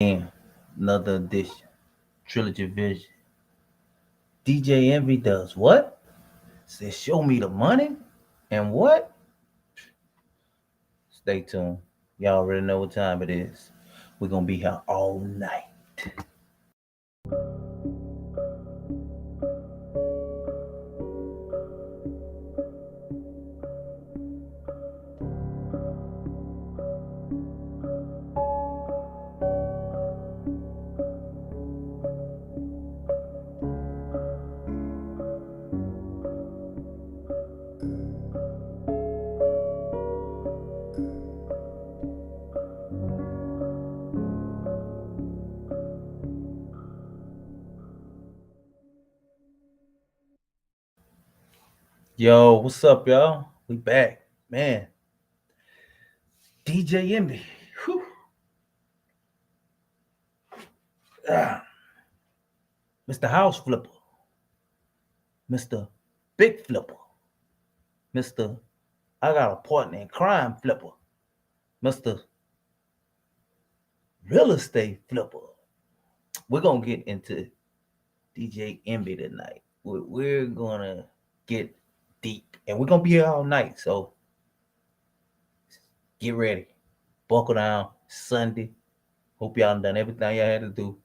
And another edition. Trilogy Vision. DJ Envy does what? Says show me the money. And what? Stay tuned. Y'all already know what time it is. We're gonna be here all night. Yo, what's up, y'all? We back. Man, DJ Envy. Whew. Ah, Mr. House Flipper. Mr. Big Flipper. Mr. I got a partner in crime Flipper. Mr. Real Estate Flipper. We're gonna get into DJ Envy tonight. We're gonna get deep, and we're gonna be here all night. So get ready, buckle down. Sunday. Hope y'all done everything y'all had to do.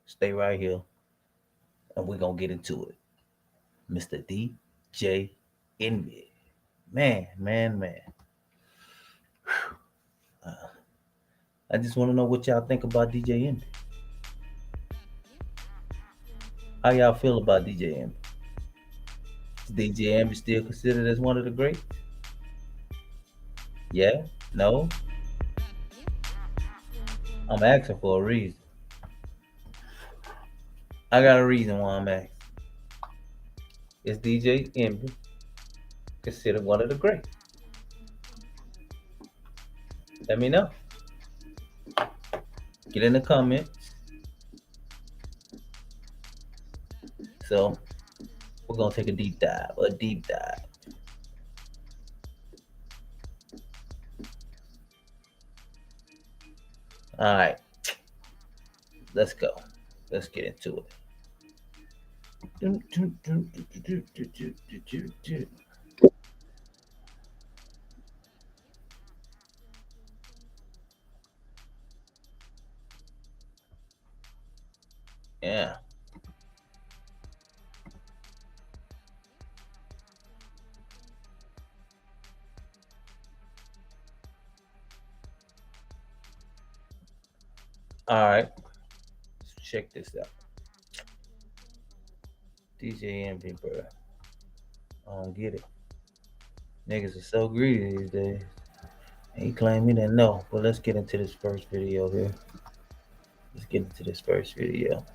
Stay right here, and we're gonna get into it. Mr. DJ Envy, man. Uh, I just want to know what y'all think about DJ Envy. How y'all feel about DJ Envy? Is DJ Envy still considered as one of the greats? Yeah? No? I'm asking for a reason. I got a reason why I'm asking. Is DJ Envy considered one of the greats? Let me know. Get in the comments. So we're gonna take a deep dive. All right, let's go. Let's get into it. Yeah. All right. Let's check this out. DJ Envy, bro. I don't get it. Niggas are so greedy these days. He claimed he didn't know. But let's get into this first video here. Let's get into this first video.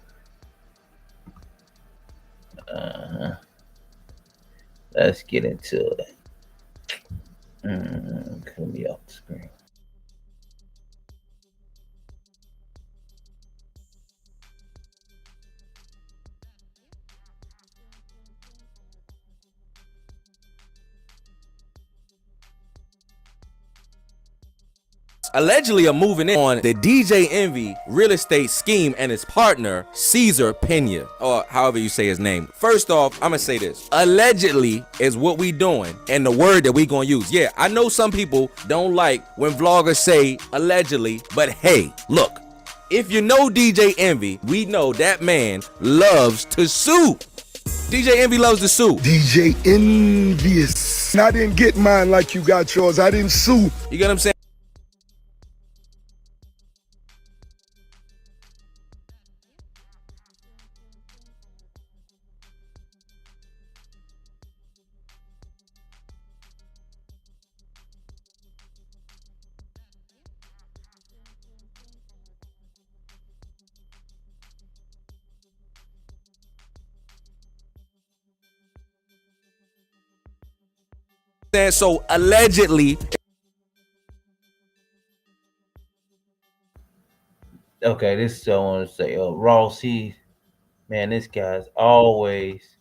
Let's get into it. Put me off the screen. Allegedly are moving in on the DJ Envy real estate scheme and his partner, Cesar Pena, or however you say his name. First off, I'm gonna say this. Allegedly is what we doing and the word that we gonna use. Yeah, I know some people don't like when vloggers say allegedly, but hey, look, if you know DJ Envy, we know that man loves to sue. DJ Envy loves to sue. DJ Envious. I didn't get mine like you got yours. I didn't sue. You get what I'm saying? So allegedly. Okay, this is what I want to say. Ross, this guy's always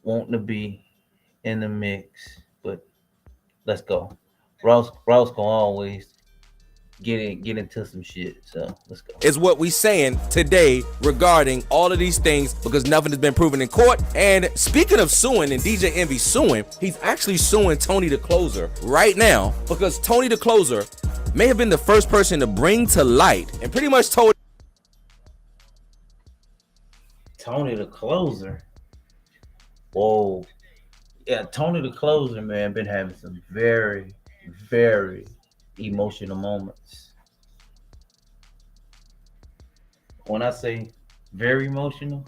wanting to be in the mix. But let's go. Ross gonna always get into some shit. So let's go. Is what we saying today regarding all of these things, because nothing has been proven in court. And speaking of suing and DJ Envy suing, he's actually suing Tony the Closer right now, because Tony the Closer may have been the first person to bring to light and pretty much told Tony the Closer. Whoa. Yeah, Tony the Closer, man, been having some very, very emotional moments. When I say very emotional,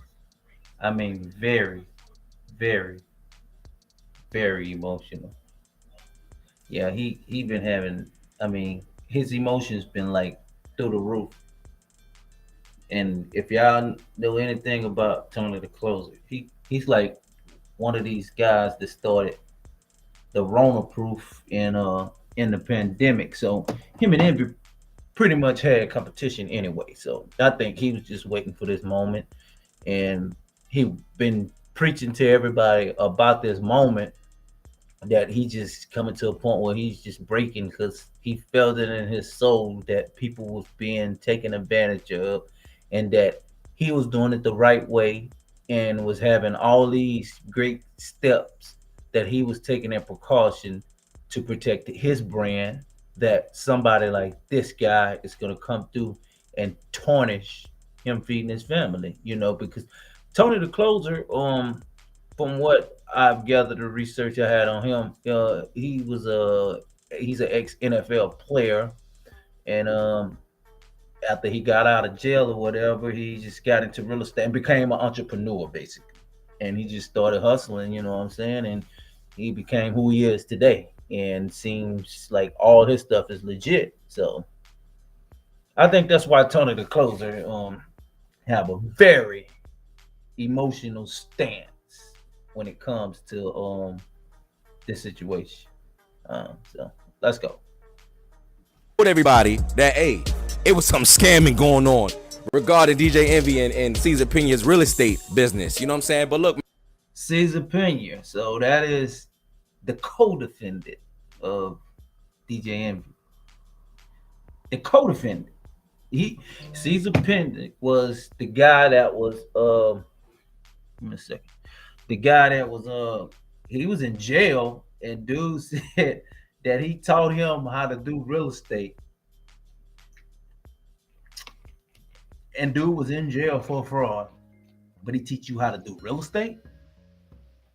I mean very, very, very emotional. Yeah, he been having, I mean, his emotions been like through the roof. And if y'all know anything about Tony the Closer, he's like one of these guys that started the Rona proof in the pandemic. So him and Envy pretty much had competition anyway. So I think he was just waiting for this moment, and he been preaching to everybody about this moment, that he just coming to a point where he's just breaking, because he felt it in his soul that people was being taken advantage of, and that he was doing it the right way, and was having all these great steps that he was taking in precaution to protect his brand, that somebody like this guy is going to come through and tarnish him feeding his family, because Tony the Closer, from what I've gathered, the research I had on him, he's an ex NFL player, and after he got out of jail or whatever, he just got into real estate and became an entrepreneur basically, and he just started hustling, you know what I'm saying, and he became who he is today, and seems like all his stuff is legit. So I think that's why Tony the Closer have a very emotional stance when it comes to this situation. So let's go. everybody that, hey, it was some scamming going on regarding DJ Envy and Cesar Pena's real estate business. You know what I'm saying? But look, Cesar Pena, so that is the co-defendant of DJ Envy. The co-defendant. Cesar Pena was the guy that was give me a second. The guy that was he was in jail, and dude said that he taught him how to do real estate. And dude was in jail for fraud, but he teach you how to do real estate?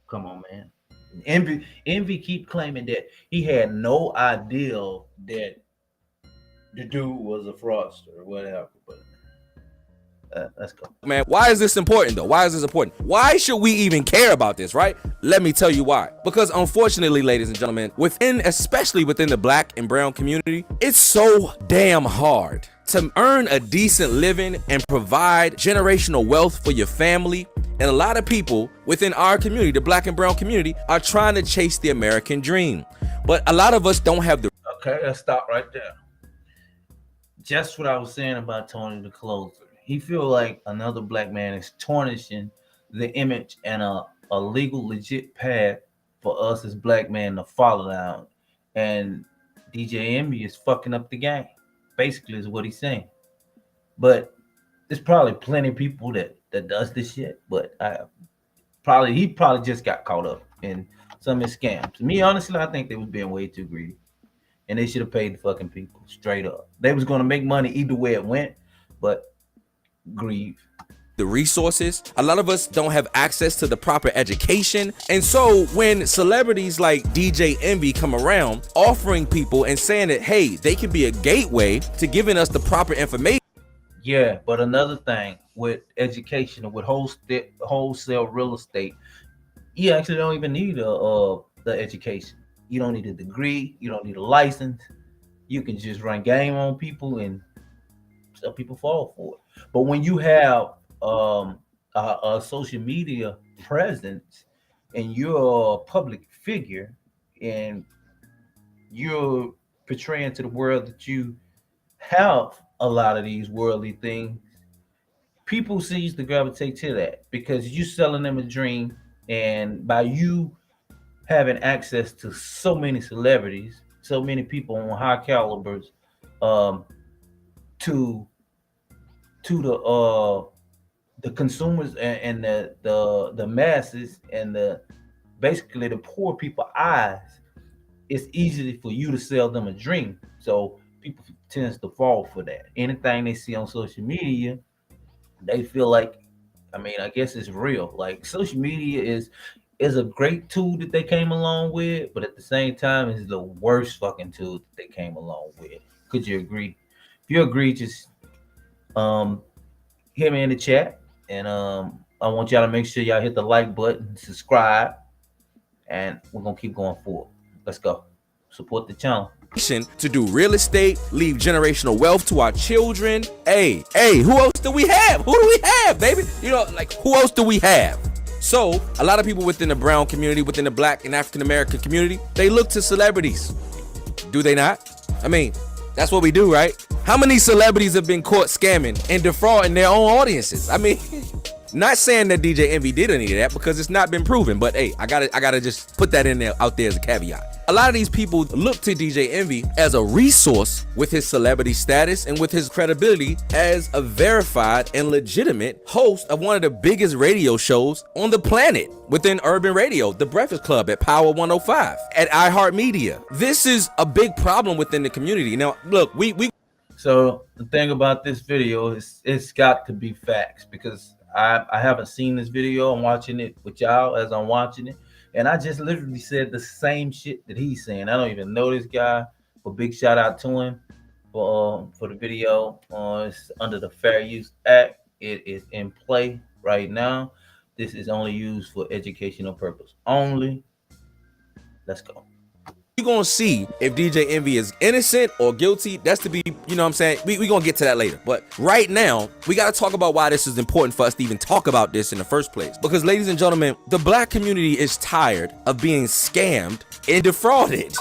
Come on, man. Envy keep claiming that he had no idea that the dude was a fraudster or whatever. But let's go. man, why is this important though? Why is this important? Why should we even care about this, right? Let me tell you why. Because unfortunately, ladies and gentlemen, especially within the black and brown community, it's so damn hard to earn a decent living and provide generational wealth for your family. And a lot of people within our community, the black and brown community, are trying to chase the American dream. But a lot of us don't have the... Okay, let's stop right there. Just what I was saying about Tony the Closer. He feel like another black man is tarnishing the image and a legal, legit path for us as black men to follow down. And DJ Envy is fucking up the game, basically, is what he's saying. But there's probably plenty of people that does this shit, but he probably just got caught up in some of his scams. Me, honestly, I think they was being way too greedy, and they should have paid the fucking people straight up. They was going to make money either way it went, but grieve. The resources. A lot of us don't have access to the proper education. And so when celebrities like DJ Envy come around offering people and saying that, hey, they can be a gateway to giving us the proper information. Yeah, but another thing with education and with wholesale real estate, you actually don't even need the education. You don't need a degree. You don't need a license. You can just run game on people, and some people fall for it. But when you have a social media presence, and you're a public figure, and you're portraying to the world that you have a lot of these worldly things, people seem to gravitate to that because you selling them a dream, and by you having access to so many celebrities, so many people on high calibers, um to the consumers and the masses and the basically the poor people eyes. It's easy for you to sell them a dream. So people tends to fall for that. Anything they see on social media, they feel like, I mean, I guess it's real. Like social media is a great tool that they came along with, but at the same time, it's the worst fucking tool that they came along with. Could you agree? If you agree, just um hit me in the chat, and I want y'all to make sure y'all hit the like button, subscribe, and we're gonna keep going forward. Let's go. Support the channel. To do real estate, leave generational wealth to our children. Hey, who else do we have? Who do we have, baby? You know, like, who else do we have? So, a lot of people within the brown community, within the black and African American community, they look to celebrities. Do they not? I mean, that's what we do, right? How many celebrities have been caught scamming and defrauding their own audiences? I mean, not saying that DJ Envy did any of that because it's not been proven, but hey, I gotta just put that in there out there as a caveat. A lot of these people look to DJ Envy as a resource with his celebrity status and with his credibility as a verified and legitimate host of one of the biggest radio shows on the planet within urban radio, The Breakfast Club at Power 105, at iHeartMedia. This is a big problem within the community. Now, look, we So the thing about this video is it's got to be facts, because I haven't seen this video. I'm watching it with y'all as I'm watching it. And I just literally said the same shit that he's saying. I don't even know this guy, but big shout out to him for the video. It's under the Fair Use Act. It is in play right now. This is only used for educational purpose only. Let's go. We're gonna see if DJ Envy is innocent or guilty. That's to be, you know what I'm saying? We're gonna get to that later. But right now, we gotta talk about why this is important for us to even talk about this in the first place. Because, ladies and gentlemen, the black community is tired of being scammed and defrauded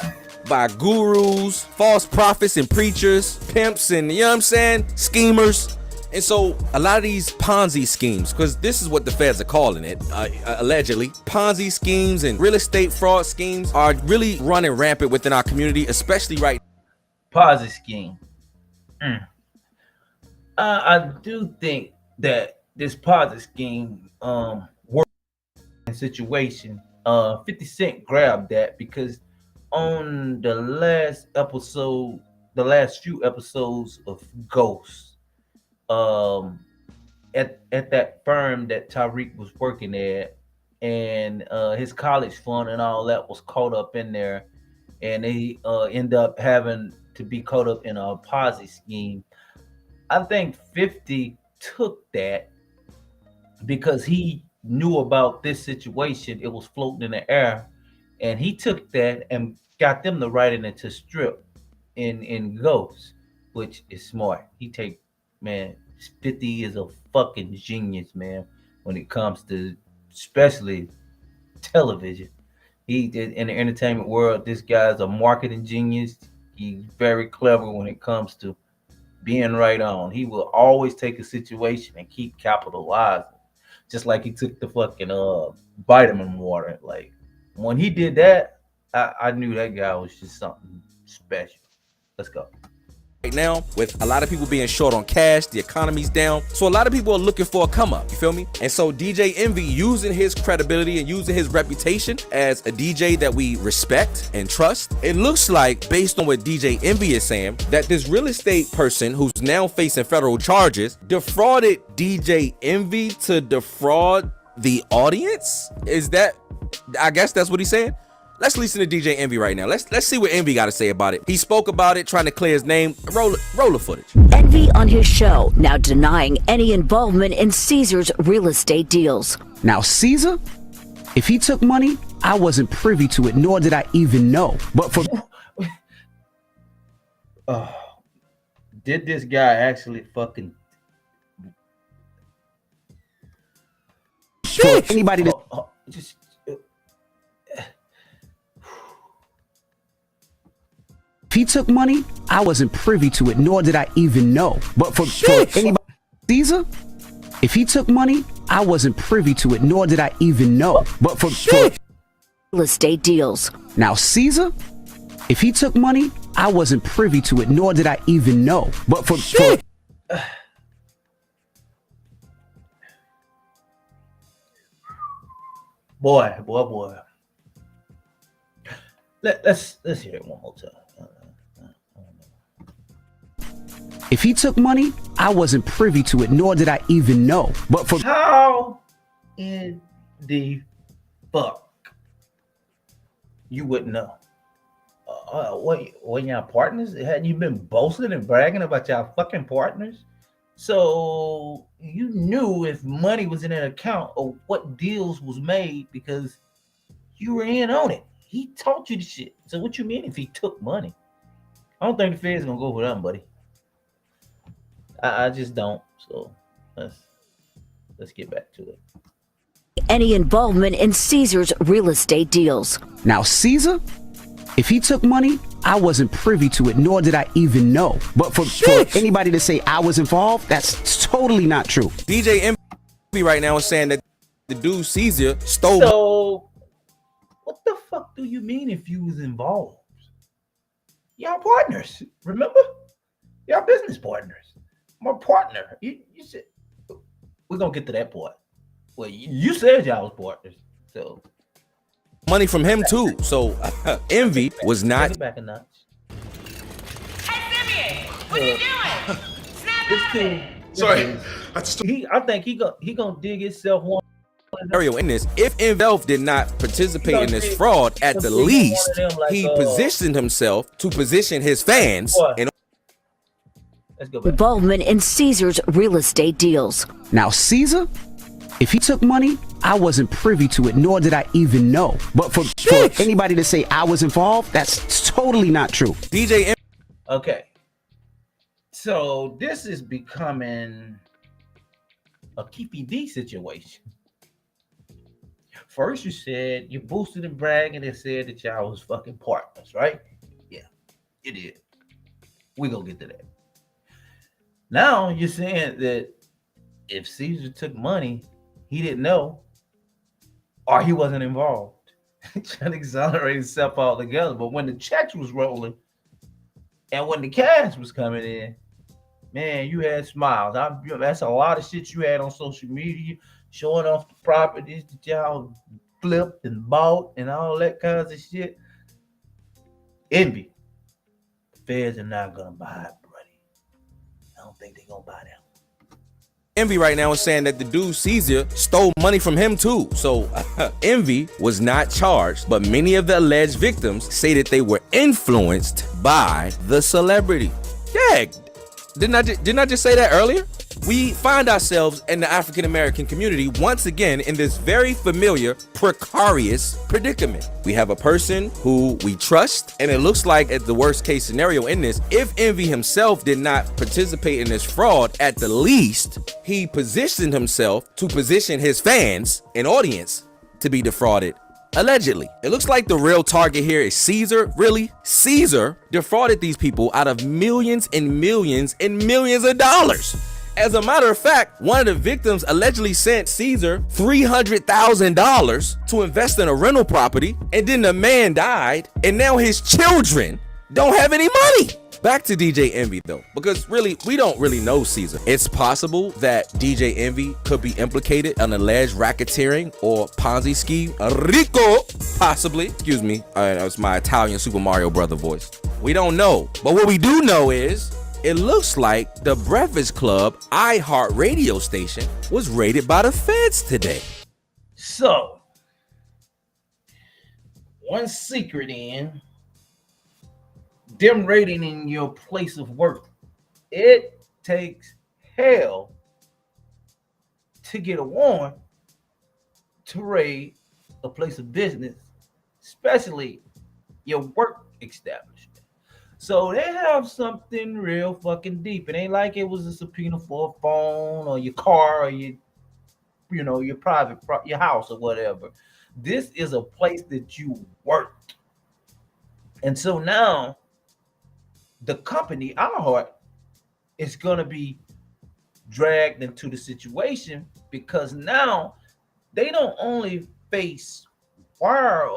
by gurus, false prophets and preachers, pimps, and, you know what I'm saying, schemers. And so a lot of these Ponzi schemes, because this is what the feds are calling it, allegedly, Ponzi schemes and real estate fraud schemes are really running rampant within our community, especially right now. Ponzi scheme. I do think that this Ponzi scheme works in situation. 50 Cent grabbed that because on the last episode, the last few episodes of Ghost, at that firm that Tariq was working at, and his college fund and all that was caught up in there, and they end up having to be caught up in a Ponzi scheme. I think 50 took that because he knew about this situation. It was floating in the air, and he took that and got them to write it into strip in Ghost, which is smart. Man, 50 is a fucking genius, man, when it comes to especially television. He did in the entertainment world. This guy's a marketing genius. He's very clever when it comes to being right on. He will always take a situation and keep capitalizing. Just like he took the fucking vitamin water. Like when he did that, I knew that guy was just something special. Let's go. Right now, with a lot of people being short on cash, the economy's down, so a lot of people are looking for a come up, you feel me? And so DJ Envy, using his credibility and using his reputation as a DJ that we respect and trust, it looks like, based on what DJ Envy is saying, that this real estate person who's now facing federal charges defrauded DJ Envy to defraud the audience. Is that, I guess that's what he's saying? Let's listen to DJ Envy right now. Let's see what Envy got to say about it. He spoke about it, trying to clear his name. Roll the footage. Envy on his show, now denying any involvement in Caesar's real estate deals. Now, Caesar, if he took money, I wasn't privy to it, nor did I even know. But for did this guy actually fucking for anybody that just if he took money, I wasn't privy to it, nor did I even know. But for anybody, Caesar, if he took money, I wasn't privy to it, nor did I even know. But for real estate deals. Now, Caesar, if he took money, I wasn't privy to it, nor did I even know. But for boy. Let's hear it one more time. if he took money, I wasn't privy to it, nor did I even know. But for How in the fuck you wouldn't know? When y'all partners, hadn't you been boasting and bragging about y'all fucking partners? So you knew if money was in an account or what deals was made because you were in on it. He taught you the shit. So what you mean if he took money? I don't think the Fed's gonna go for them, buddy. I just don't. So let's get back to it. Any involvement in Caesar's real estate deals. now Caesar, if he took money, I wasn't privy to it, nor did I even know. But for anybody to say I was involved, that's totally not true. DJ Envy right now is saying that the dude Caesar stole. So what the fuck do you mean if you was involved? Y'all partners, remember? Y'all business partners. My partner. You said we're gonna get to that part. Well, you said y'all was partners, so money from him too. So Envy was take not. it back a notch. Hey, Simeon, what are you doing? Snap This out of it. dude, Sorry, I think he gonna dig himself one. Scenario in this. If Envelf did not participate in this fraud, at the least he positioned himself to position his fans. And Let's go back. Involvement in Caesar's real estate deals. Now Caesar, if he took money, I wasn't privy to it, nor did I even know. But for anybody to say I was involved, that's totally not true. DJ Okay. So this is becoming a Keepy D situation. First you said you boosted and bragging and said that y'all was fucking partners, right? Yeah, you did. We gonna get to that. Now you're saying that if Caesar took money, he didn't know, or he wasn't involved. Trying to exonerate himself altogether. But when the checks was rolling and when the cash was coming in, man, you had smiles. That's a lot of shit you had on social media, showing off the properties that y'all flipped and bought and all that kinds of shit. Envy. The feds are not gonna buy it, buddy. I don't think they're gonna buy that. Envy right now is saying that the dude Caesar stole money from him too. So Envy was not charged, but many of the alleged victims say that they were influenced by the celebrity. Yeah, didn't I just say that earlier? We find ourselves in the African American community once again in this very familiar, precarious predicament. We have a person who we trust, and it looks like at the worst case scenario in this, if Envy himself did not participate in this fraud, at the least, he positioned himself to position his fans and audience to be defrauded. Allegedly. It looks like the real target here is Caesar. Really? Caesar defrauded these people out of millions and millions and millions of dollars. As a matter of fact, one of the victims allegedly sent Caesar $300,000 to invest in a rental property, and then the man died, and now his children don't have any money. Back to DJ Envy though, because really, we don't really know Caesar. It's possible that DJ Envy could be implicated in alleged racketeering or Ponzi scheme. Rico, possibly. Excuse me, that was my Italian Super Mario brother voice. We don't know, but what we do know is it looks like the Breakfast Club iHeart radio station was raided by the feds today. So, one secret in them raiding in your place of work, it takes hell to get a warrant to raid a place of business, especially your work establishment. So they have something real fucking deep. It ain't like it was a subpoena for a phone or your car or your private your house or whatever. This is a place that you work. And so now the company, iHeart, is going to be dragged into the situation because now they don't only face wire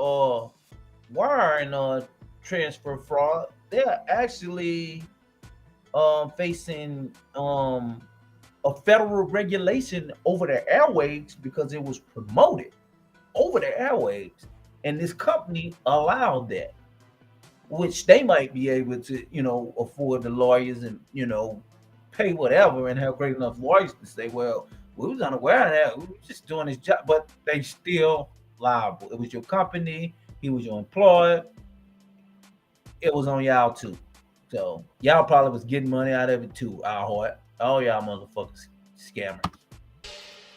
and transfer fraud. they're actually facing a federal regulation over their airwaves because it was promoted over their airwaves, and this company allowed that, which they might be able to, afford the lawyers and pay whatever and have great enough lawyers to say, well, we was unaware of that. We were just doing his job, but they still liable. It was your company. He was your employer. It was on y'all too. So y'all probably was getting money out of it too. iHeart. Oh y'all motherfuckers scammers.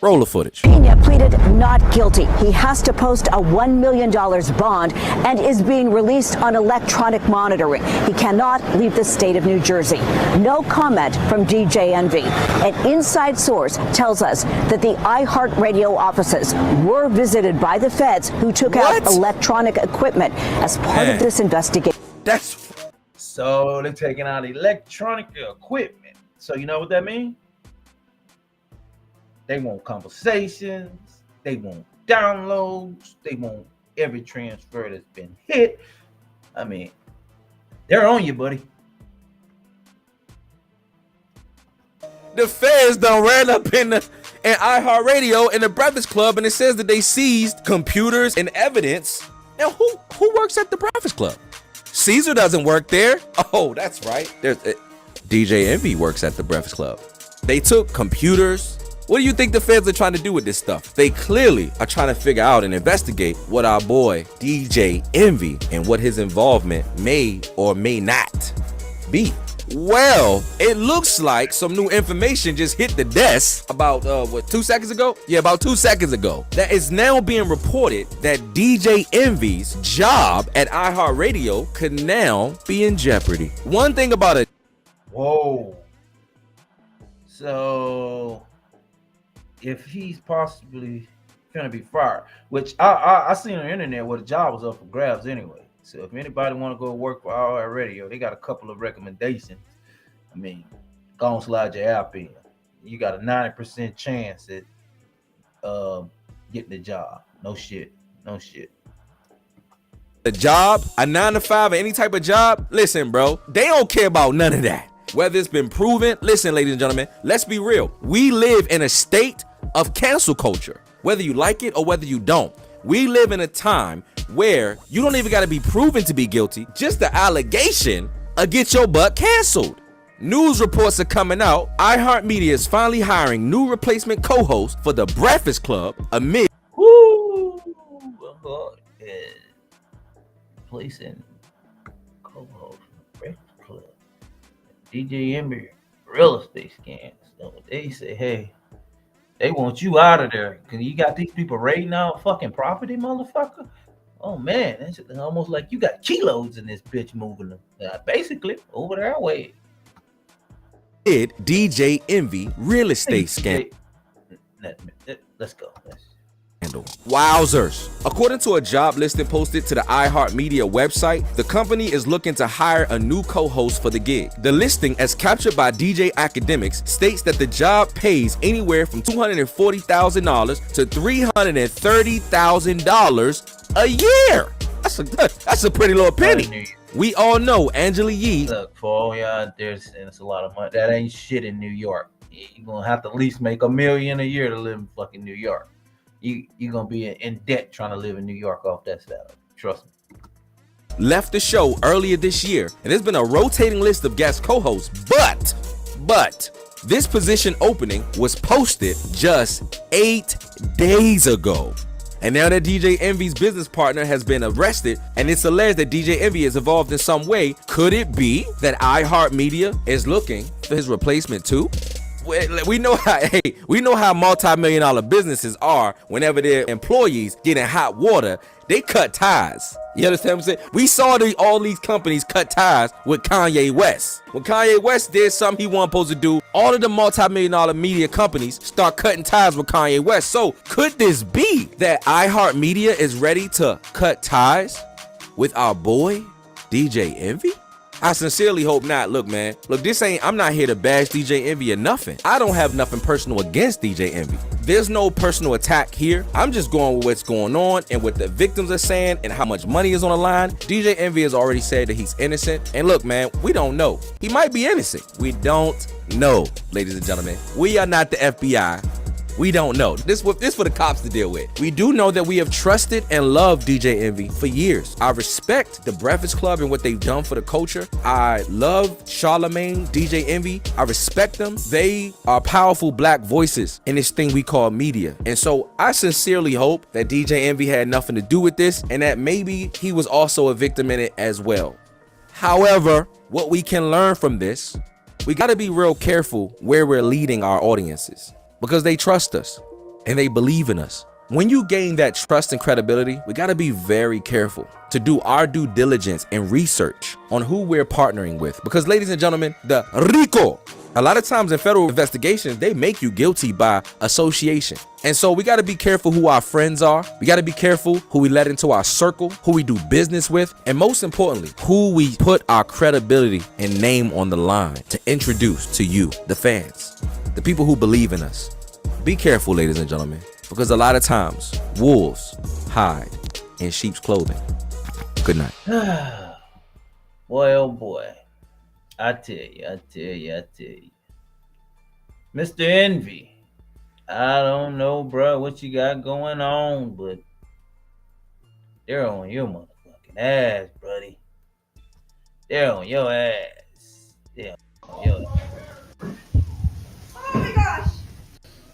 Roll the footage. Pena pleaded not guilty. He has to post a $1 million bond and is being released on electronic monitoring. He cannot leave the state of New Jersey. No comment from DJ Envy. An inside source tells us that the iHeartRadio offices were visited by the feds who took out electronic equipment as part of this investigation. So they're taking out electronic equipment. So you know what that means? They want conversations, they want downloads, they want every transfer that's been hit. I mean, they're on you, buddy. The feds done ran up in iHeartRadio in the Breakfast Club, and it says that they seized computers and evidence. Now, who works at the Breakfast Club? Caesar doesn't work there. Oh, that's right. There's DJ Envy works at the Breakfast Club. They took computers. What do you think the feds are trying to do with this stuff? They clearly are trying to figure out and investigate what our boy DJ Envy and what his involvement may or may not be. Well, it looks like some new information just hit the desk about 2 seconds ago? Yeah, about 2 seconds ago. That is now being reported that DJ Envy's job at iHeartRadio could now be in jeopardy. One thing about it. Whoa. So if he's possibly gonna be fired, which I seen on the internet where the job was up for grabs anyway. So if anybody want to go work for iHeartRadio, they got a couple of recommendations. I mean, go and slide your app in. You got a 90% chance at getting the job. No shit. The job, a 9 to 5 or any type of job, listen, bro, they don't care about none of that. Whether it's been proven, listen, ladies and gentlemen, let's be real. We live in a state of cancel culture, whether you like it or whether you don't. We live in a time where you don't even got to be proven to be guilty. Just the allegation will get your butt canceled. News reports are coming out. iHeartMedia is finally hiring new replacement co-host for the Breakfast Club amid replacing co-host for the Breakfast Club. DJ Envy real estate scams. So they say, hey, they want you out of there because you got these people raiding out fucking property, motherfucker. Oh man, that's almost like you got kilos in this bitch moving them. Basically, over their way. Did DJ Envy real estate scam? Let's go. Wowzers. According to a job listing posted to the iHeartMedia website, the company is looking to hire a new co-host for the gig. The listing, as captured by DJ Academics, states that the job pays anywhere from $240,000 to $330,000 a year. That's a pretty little penny. We all know Angela Yee. Look, for all y'all out there, and it's a lot of money. That ain't shit in New York. You're gonna have to at least make $1 million a year to live in fucking New York. You're gonna be in debt trying to live in New York off that salary. Trust me. Left the show earlier this year, and there's been a rotating list of guest co-hosts, but this position opening was posted just 8 days ago. And now that DJ Envy's business partner has been arrested, and it's alleged that DJ Envy is involved in some way, could it be that iHeartMedia is looking for his replacement too? We know how multi-million-dollar businesses are. Whenever their employees get in hot water, they cut ties. You understand what I'm saying? We saw all these companies cut ties with Kanye West. When Kanye West did something he wasn't supposed to do, all of the multi-million-dollar media companies start cutting ties with Kanye West. So could this be that iHeartMedia is ready to cut ties with our boy DJ Envy? I sincerely hope not. Look, man. Look, I'm not here to bash DJ Envy or nothing. I don't have nothing personal against DJ Envy. There's no personal attack here. I'm just going with what's going on and what the victims are saying and how much money is on the line. DJ Envy has already said that he's innocent. And look, man, we don't know. He might be innocent. We don't know, ladies and gentlemen. We are not the FBI. We don't know. This for the cops to deal with. We do know that we have trusted and loved DJ Envy for years. I respect the Breakfast Club and what they've done for the culture. I love Charlemagne, DJ Envy. I respect them. They are powerful black voices in this thing we call media. And so I sincerely hope that DJ Envy had nothing to do with this and that maybe he was also a victim in it as well. However, what we can learn from this, we got to be real careful where we're leading our audiences, because they trust us and they believe in us. When you gain that trust and credibility, we gotta be very careful to do our due diligence and research on who we're partnering with. Because ladies and gentlemen, the RICO, a lot of times in federal investigations, they make you guilty by association. And so we gotta be careful who our friends are. We gotta be careful who we let into our circle, who we do business with, and most importantly, who we put our credibility and name on the line to introduce to you, the fans. The people who believe in us. Be careful, ladies and gentlemen, because a lot of times wolves hide in sheep's clothing. Good night. Boy, oh boy. I tell you. Mr. Envy, I don't know, bro, what you got going on, but they're on your motherfucking ass, buddy. They're on your ass. They're on your ass.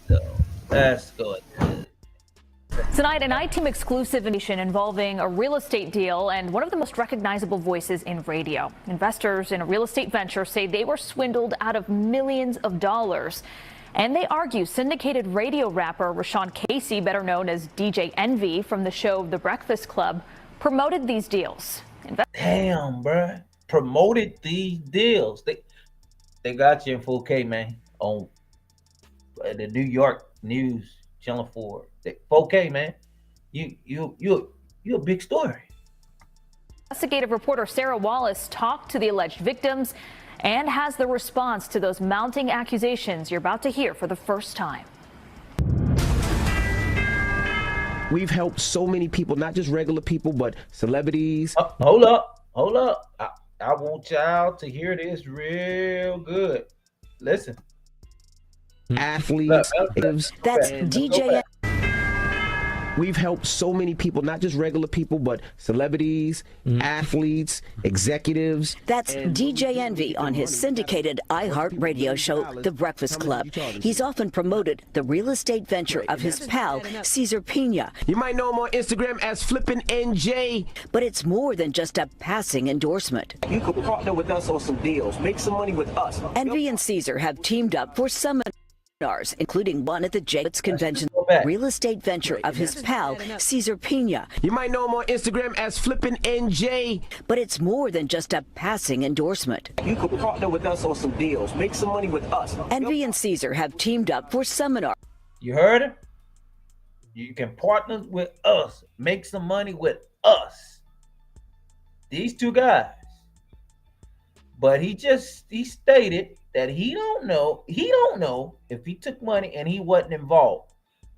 So let's go. Tonight, an I-Team exclusive information involving a real estate deal and one of the most recognizable voices in radio. Investors in a real estate venture say they were swindled out of millions of dollars. And they argue syndicated radio rapper Rashawn Casey, better known as DJ Envy from the show The Breakfast Club, promoted these deals. Damn, bruh. Promoted these deals. They got you in 4K, man, on the New York News, Channel 4. 4K, man. You a big story. Investigative reporter Sarah Wallace talked to the alleged victims and has the response to those mounting accusations you're about to hear for the first time. We've helped so many people, not just regular people, but celebrities. Hold up. I want y'all to hear this real good. Listen. Athletes. That's DJ. We've helped so many people, not just regular people, but celebrities, athletes, executives. That's DJ Envy on his syndicated iHeart radio show, The Breakfast Club. He's often promoted the real estate venture of his pal, Cesar Pina. You might know him on Instagram as Flippin' NJ. But it's more than just a passing endorsement. You could partner with us on some deals, make some money with us. Envy and Cesar have teamed up for seminars, including one at the Jacobs Convention, real estate venture of his pal, Cesar Pina. You might know him on Instagram as Flippin' NJ. But it's more than just a passing endorsement. You could partner with us on some deals, make some money with us. Envy and Cesar have teamed up for seminars. You heard it? You can partner with us, make some money with us. These two guys. But he stated that he don't know if he took money and he wasn't involved.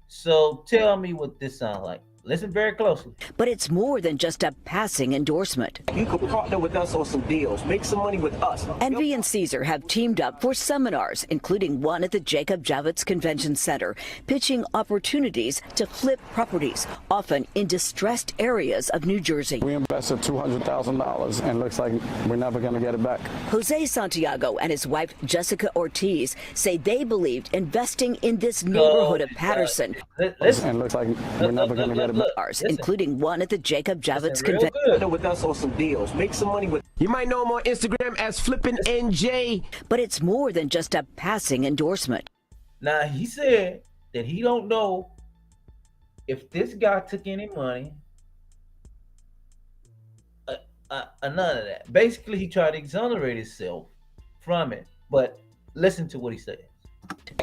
So tell me what this sounds like. Listen very closely. But it's more than just a passing endorsement. You could partner with us on some deals, make some money with us. Envy and Cesar have teamed up for seminars, including one at the Jacob Javits Convention Center, pitching opportunities to flip properties, often in distressed areas of New Jersey. We invested $200,000 and looks like we're never going to get it back. Jose Santiago and his wife Jessica Ortiz say they believed investing in this neighborhood of Patterson. And looks like we're never going to get it back. Including one at the Jacob Javits Convention. With us on some deals, make some money with. You might know him on Instagram as Flippin' NJ. But it's more than just a passing endorsement. Now he said that he don't know if this guy took any money. None of that. Basically, he tried to exonerate himself from it. But listen to what he said.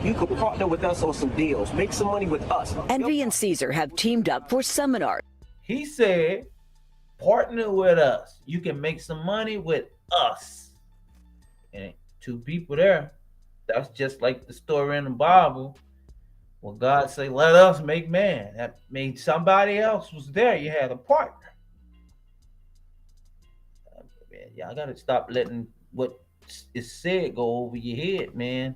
You could partner with us on some deals, make some money with us. Envy and Cesar have teamed up for seminars. He said, partner with us. You can make some money with us. And two people there. That's just like the story in the Bible. When God say, "Let us make man," that means somebody else was there. You had a partner. Man, y'all gotta stop letting what is said go over your head, man.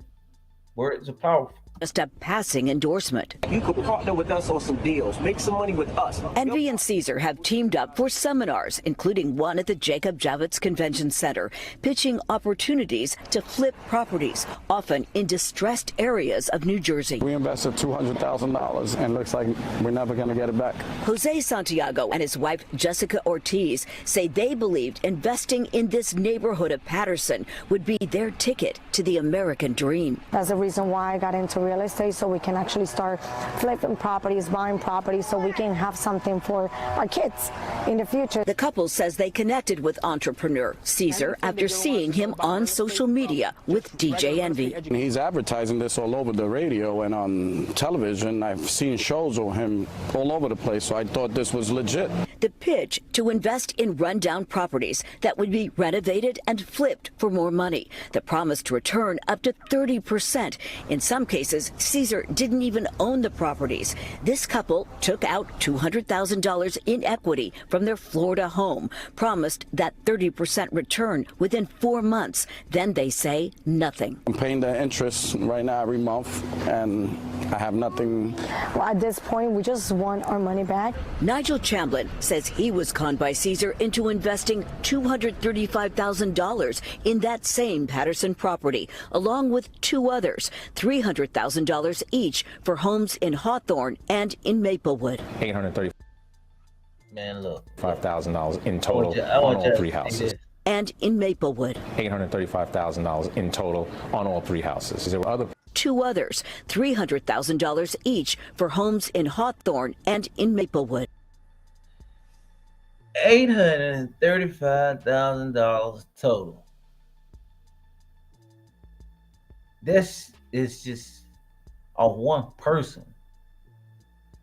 Words are powerful. Just a passing endorsement. You could partner with us on some deals, make some money with us. Envy and Caesar have teamed up for seminars, including one at the Jacob Javits Convention Center, pitching opportunities to flip properties, often in distressed areas of New Jersey. We invested $200,000 and looks like we're never going to get it back. Jose Santiago and his wife Jessica Ortiz say they believed investing in this neighborhood of Patterson would be their ticket to the American dream. That's the reason why I got into real estate, so we can actually start flipping properties, buying properties, so we can have something for our kids in the future. The couple says they connected with entrepreneur Caesar after seeing him on social media with DJ Envy. He's advertising this all over the radio and on television. I've seen shows of him all over the place, so I thought this was legit. The pitch to invest in rundown properties that would be renovated and flipped for more money. The promise to return up to 30%. In some cases, Caesar didn't even own the properties. This couple took out $200,000 in equity from their Florida home, promised that 30% return within 4 months. Then they say nothing. I'm paying the interest right now every month, and I have nothing. Well, at this point, we just want our money back. Nigel Chamblin says he was conned by Caesar into investing $235,000 in that same Patterson property, along with two others, $300,000 each for homes in Hawthorne and in Maplewood. $835,000 Man, look. in total on all three houses. And in Maplewood. $835,000 in total on all three houses. There were other Two others, $300,000 each for homes in Hawthorne and in Maplewood. $835,000 total. This is just of one person.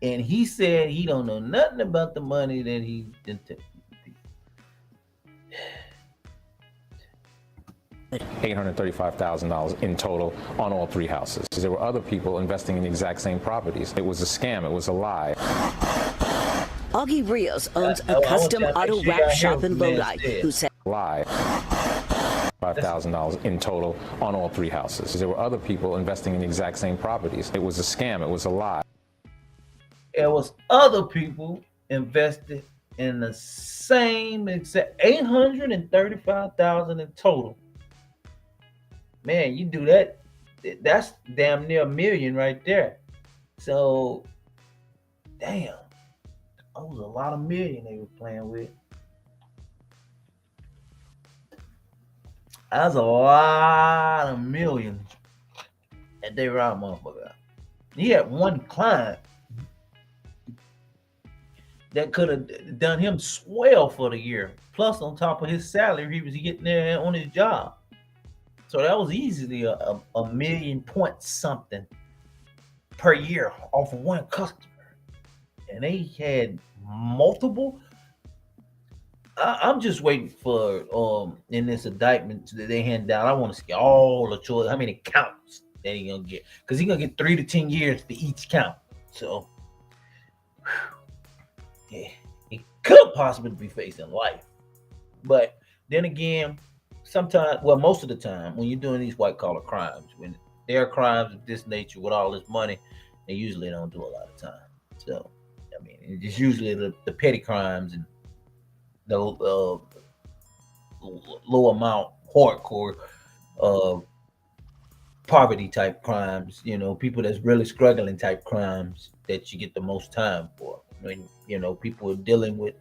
And he said he don't know nothing about the money that he didn't take. $835,000 in total on all three houses. There were other people investing in the exact same properties. It was a scam. It was a lie. Augie Rios owns a custom auto wrap shop in Lodi, who said lie. $5,000 in total on all three houses. There were other people investing in the exact same properties. It was a scam. It was a lie. There was other people invested in the same exact $835,000 in total. Man, you do that, that's damn near $1 million right there. So, damn, that was a lot of million they were playing with. That's a lot of millions that they were out, motherfucker. He had one client that could have done him swell for the year. Plus, on top of his salary, he was getting there on his job. So that was easily a million point something per year off of one customer. And they had multiple. I'm just waiting for in this indictment that they hand down. I want to see all the choices, how many counts that he gonna get, because he's gonna get 3 to 10 years for each count. So yeah, he could possibly be facing life. But then again, sometimes, well, most of the time, when you're doing these white collar crimes, when there are crimes of this nature with all this money, they usually don't do a lot of time. So, I mean, it's usually the petty crimes and the low amount, hardcore, poverty type crimes, you know, people that's really struggling type crimes that you get the most time for. When, you know, people are dealing with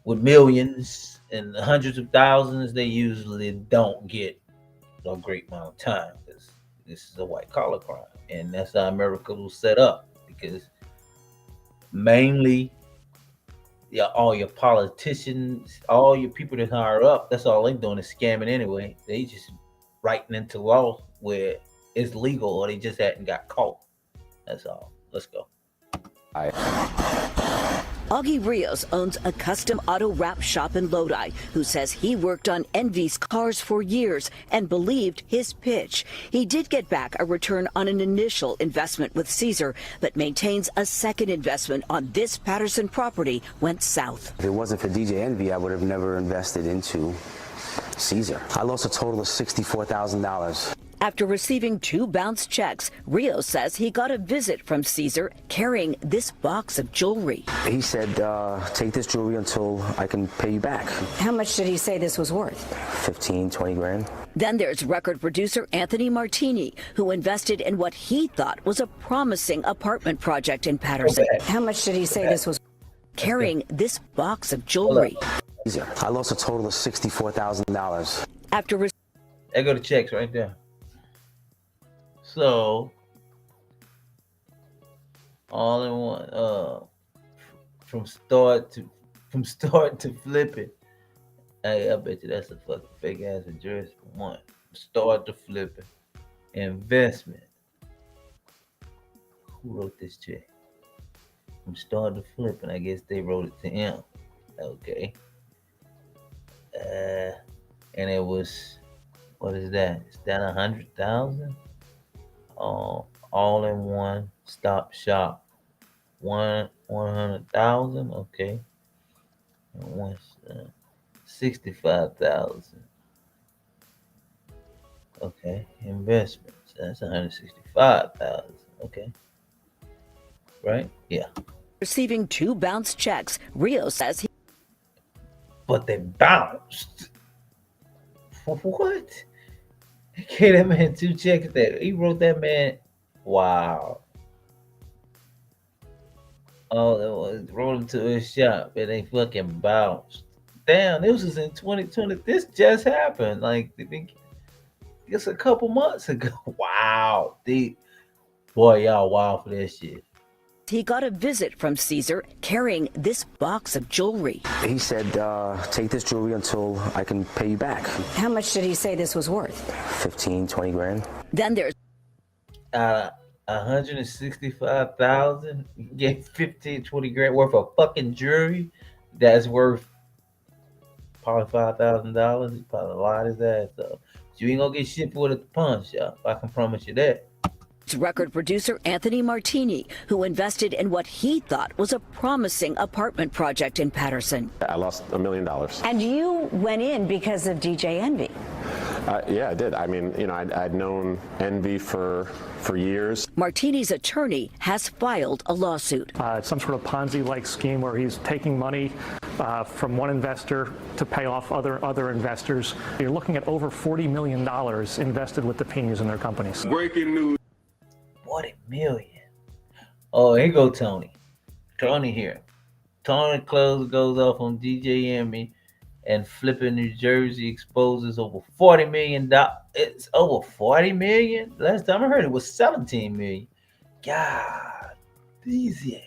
millions and hundreds of thousands, they usually don't get a great amount of time, because this is a white collar crime, and that's how America was set up. Because mainly, yeah, all your politicians, all your people that hire up, that's all they're doing is scamming anyway. They just writing into law where it's legal, or they just hadn't got caught. That's all. Let's go. Augie Rios owns a custom auto wrap shop in Lodi, who says he worked on Envy's cars for years and believed his pitch. He did get back a return on an initial investment with Caesar, but maintains a second investment on this Patterson property went south. If it wasn't for DJ Envy, I would have never invested into Caesar. I lost a total of $64,000. After receiving 2 bounced checks, Rios says he got a visit from Caesar carrying this box of jewelry. He said, take this jewelry until I can pay you back. How much did he say this was worth? 15, 20 grand. Then there's record producer Anthony Martini, who invested in what he thought was a promising apartment project in Patterson. How much did he say this was? Carrying this box of jewelry. I lost a total of $64,000. After I go to checks right there. So all in one, from start to flipping. Hey, I bet you that's a fucking fake ass address for one. Start to flipping. Investment. Who wrote this check? From start to flipping, I guess they wrote it to him. Okay. And it was, what is that? Is that 100,000? All in one stop shop. 100,000. Okay. And 65,000. Okay. Investments. That's 165,000. Okay. Right? Yeah. Receiving 2 bounced checks, Rio says he. But they bounced. What? He gave that man 2 checks there. He wrote that man. Wow. Oh, wrote him to his shop and they fucking bounced. Damn, this was in 2020. This just happened. Like, it's a couple months ago. Wow. Boy, y'all wild for that shit. He got a visit from Caesar carrying this box of jewelry. He said, take this jewelry until I can pay you back. How much did he say this was worth? 15, 20 grand. Then there's 165,000. You get 15, 20 grand worth of fucking jewelry. That's worth probably $5,000. He probably lied his ass up. But you ain't gonna get shit for it at the pawn shop. I can promise you that. Record producer Anthony Martini, who invested in what he thought was a promising apartment project in Patterson. I lost $1 million. And you went in because of DJ Envy. Yeah, I did. I mean, you know, I'd known Envy for years. Martini's attorney has filed a lawsuit. It's some sort of Ponzi-like scheme where he's taking money from one investor to pay off other investors. You're looking at over $40 million invested with the Pinas in their companies. Breaking news. 40 million. Oh, here go Tony. Tony here. Tony Close goes off on DJ Envy and flipping New Jersey exposes over $40 million. It's over 40 million. Last time I heard it was 17 million. God, easy.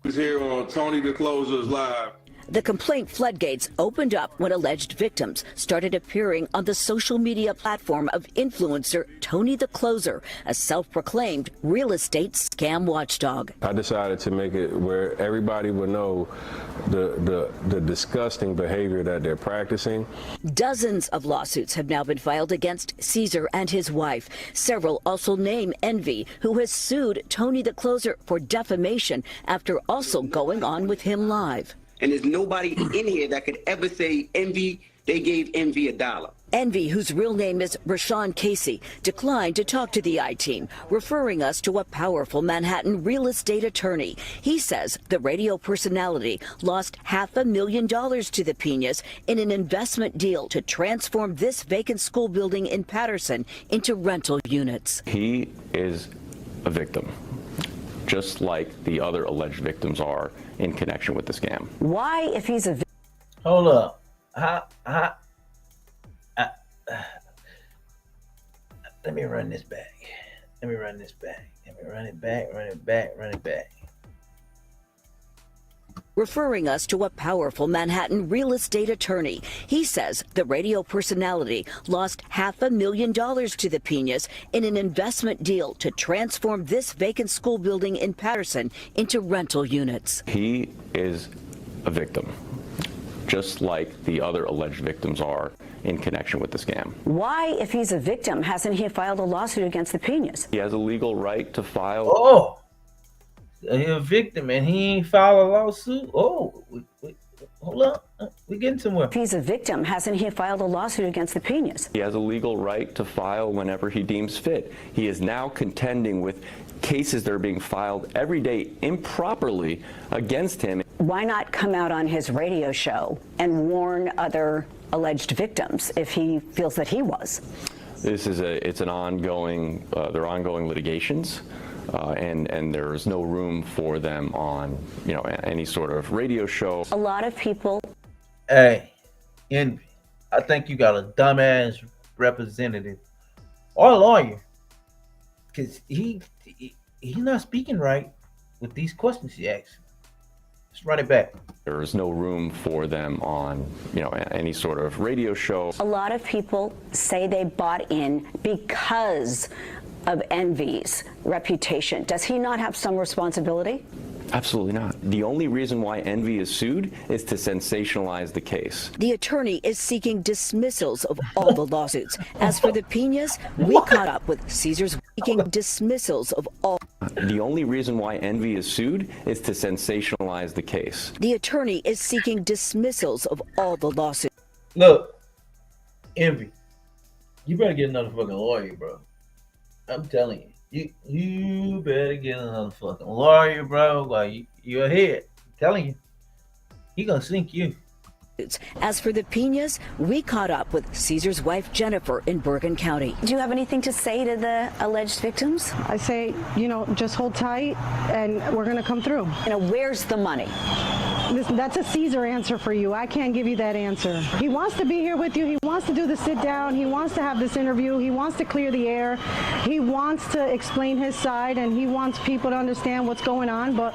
Who's here on Tony the Closer's Live. The complaint floodgates opened up when alleged victims started appearing on the social media platform of influencer Tony the Closer, a self-proclaimed real estate scam watchdog. I decided to make it where everybody would know the disgusting behavior that they're practicing. Dozens of lawsuits have now been filed against Caesar and his wife. Several also name Envy, who has sued Tony the Closer for defamation after also going on with him live. And there's nobody in here that could ever say Envy, they gave Envy $1. Envy, whose real name is Rashawn Casey, declined to talk to the I-Team, referring us to a powerful Manhattan real estate attorney. He says the radio personality lost $500,000 to the Pinas in an investment deal to transform this vacant school building in Patterson into rental units. He is a victim, just like the other alleged victims are in connection with the scam. Why, if he's a Hold up. Let me run this back. Let me run this back. Let me run it back, run it back, run it back. referring us to a powerful Manhattan real estate attorney. He says the radio personality lost $500,000 to the Pinas in an investment deal to transform this vacant school building in Patterson into rental units. He is a victim, just like the other alleged victims are in connection with the scam. Why, if he's a victim, hasn't he filed a lawsuit against the Pinas? He has a legal right to file. Oh, he's a victim and he ain't filed a lawsuit? Oh, hold on. We're getting somewhere. If he's a victim, hasn't he filed a lawsuit against the Pinas? He has a legal right to file whenever he deems fit. He is now contending with cases that are being filed every day improperly against him. Why not come out on his radio show and warn other alleged victims if he feels that he was? This is it's an ongoing, they're ongoing litigations. And there is no room for them on, any sort of radio show. A lot of people. Hey, Envy, I think you got a dumbass representative or a lawyer, because he's not speaking right with these questions he asks. Let's run it back. There is no room for them on, any sort of radio show. A lot of people say they bought in because of Envy's reputation. Does he not have some responsibility? Absolutely not. The only reason why Envy is sued is to sensationalize the case. The attorney is seeking dismissals of all the lawsuits. As for the Pinas, we caught up with Caesar's seeking dismissals of all. The only reason why Envy is sued is to sensationalize the case. The attorney is seeking dismissals of all the lawsuits. Look, Envy, you better get another fucking lawyer, bro. I'm telling you, you better get another fucking lawyer, bro. Like, you're ahead. I'm telling you, he gonna sink you. As for the Pinas, we caught up with Caesar's wife, Jennifer, in Bergen County. Do you have anything to say to the alleged victims? I say, just hold tight and we're gonna come through. Where's the money? That's a Caesar answer for you. I can't give you that answer. He wants to be here with you. He wants to do the sit down. He wants to have this interview. He wants to clear the air. He wants to explain his side, and he wants people to understand what's going on. But,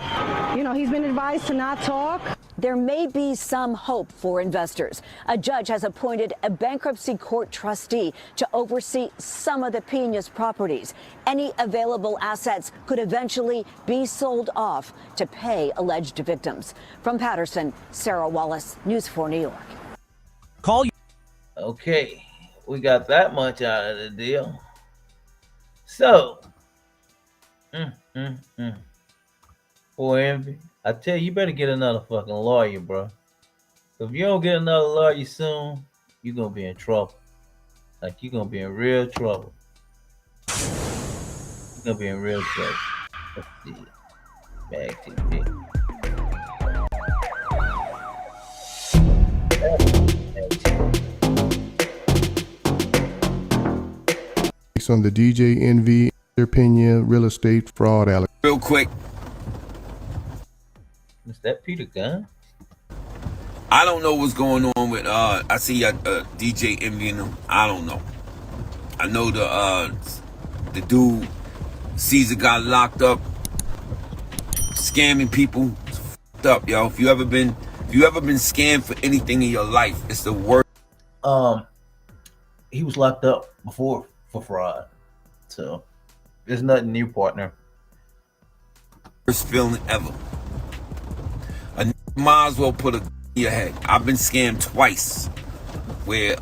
he's been advised to not talk. There may be some hope for investors. A judge has appointed a bankruptcy court trustee to oversee some of the Pinas properties. Any available assets could eventually be sold off to pay alleged victims. From Patterson, Sarah Wallace, News 4 New York. Call you. Okay, we got that much out of the deal. So, Boy, Envy, I tell you, you better get another fucking lawyer, bro. If you don't get another lawyer soon, you're gonna be in trouble. Like, you're gonna be in real trouble. You're gonna be in real trouble. Let's see. Back to the on the DJ Envy Pena real estate fraud allegation. Real quick. Is that Peter Gunn? I don't know what's going on with I see DJ Envy and them. I don't know. I know the dude Caesar got locked up scamming people. It's f***ed up, yo. If you ever been scammed for anything in your life, it's the worst. He was locked up before for fraud. So there's nothing new, partner. Worst feeling ever. A might as well put a in your head. I've been scammed twice where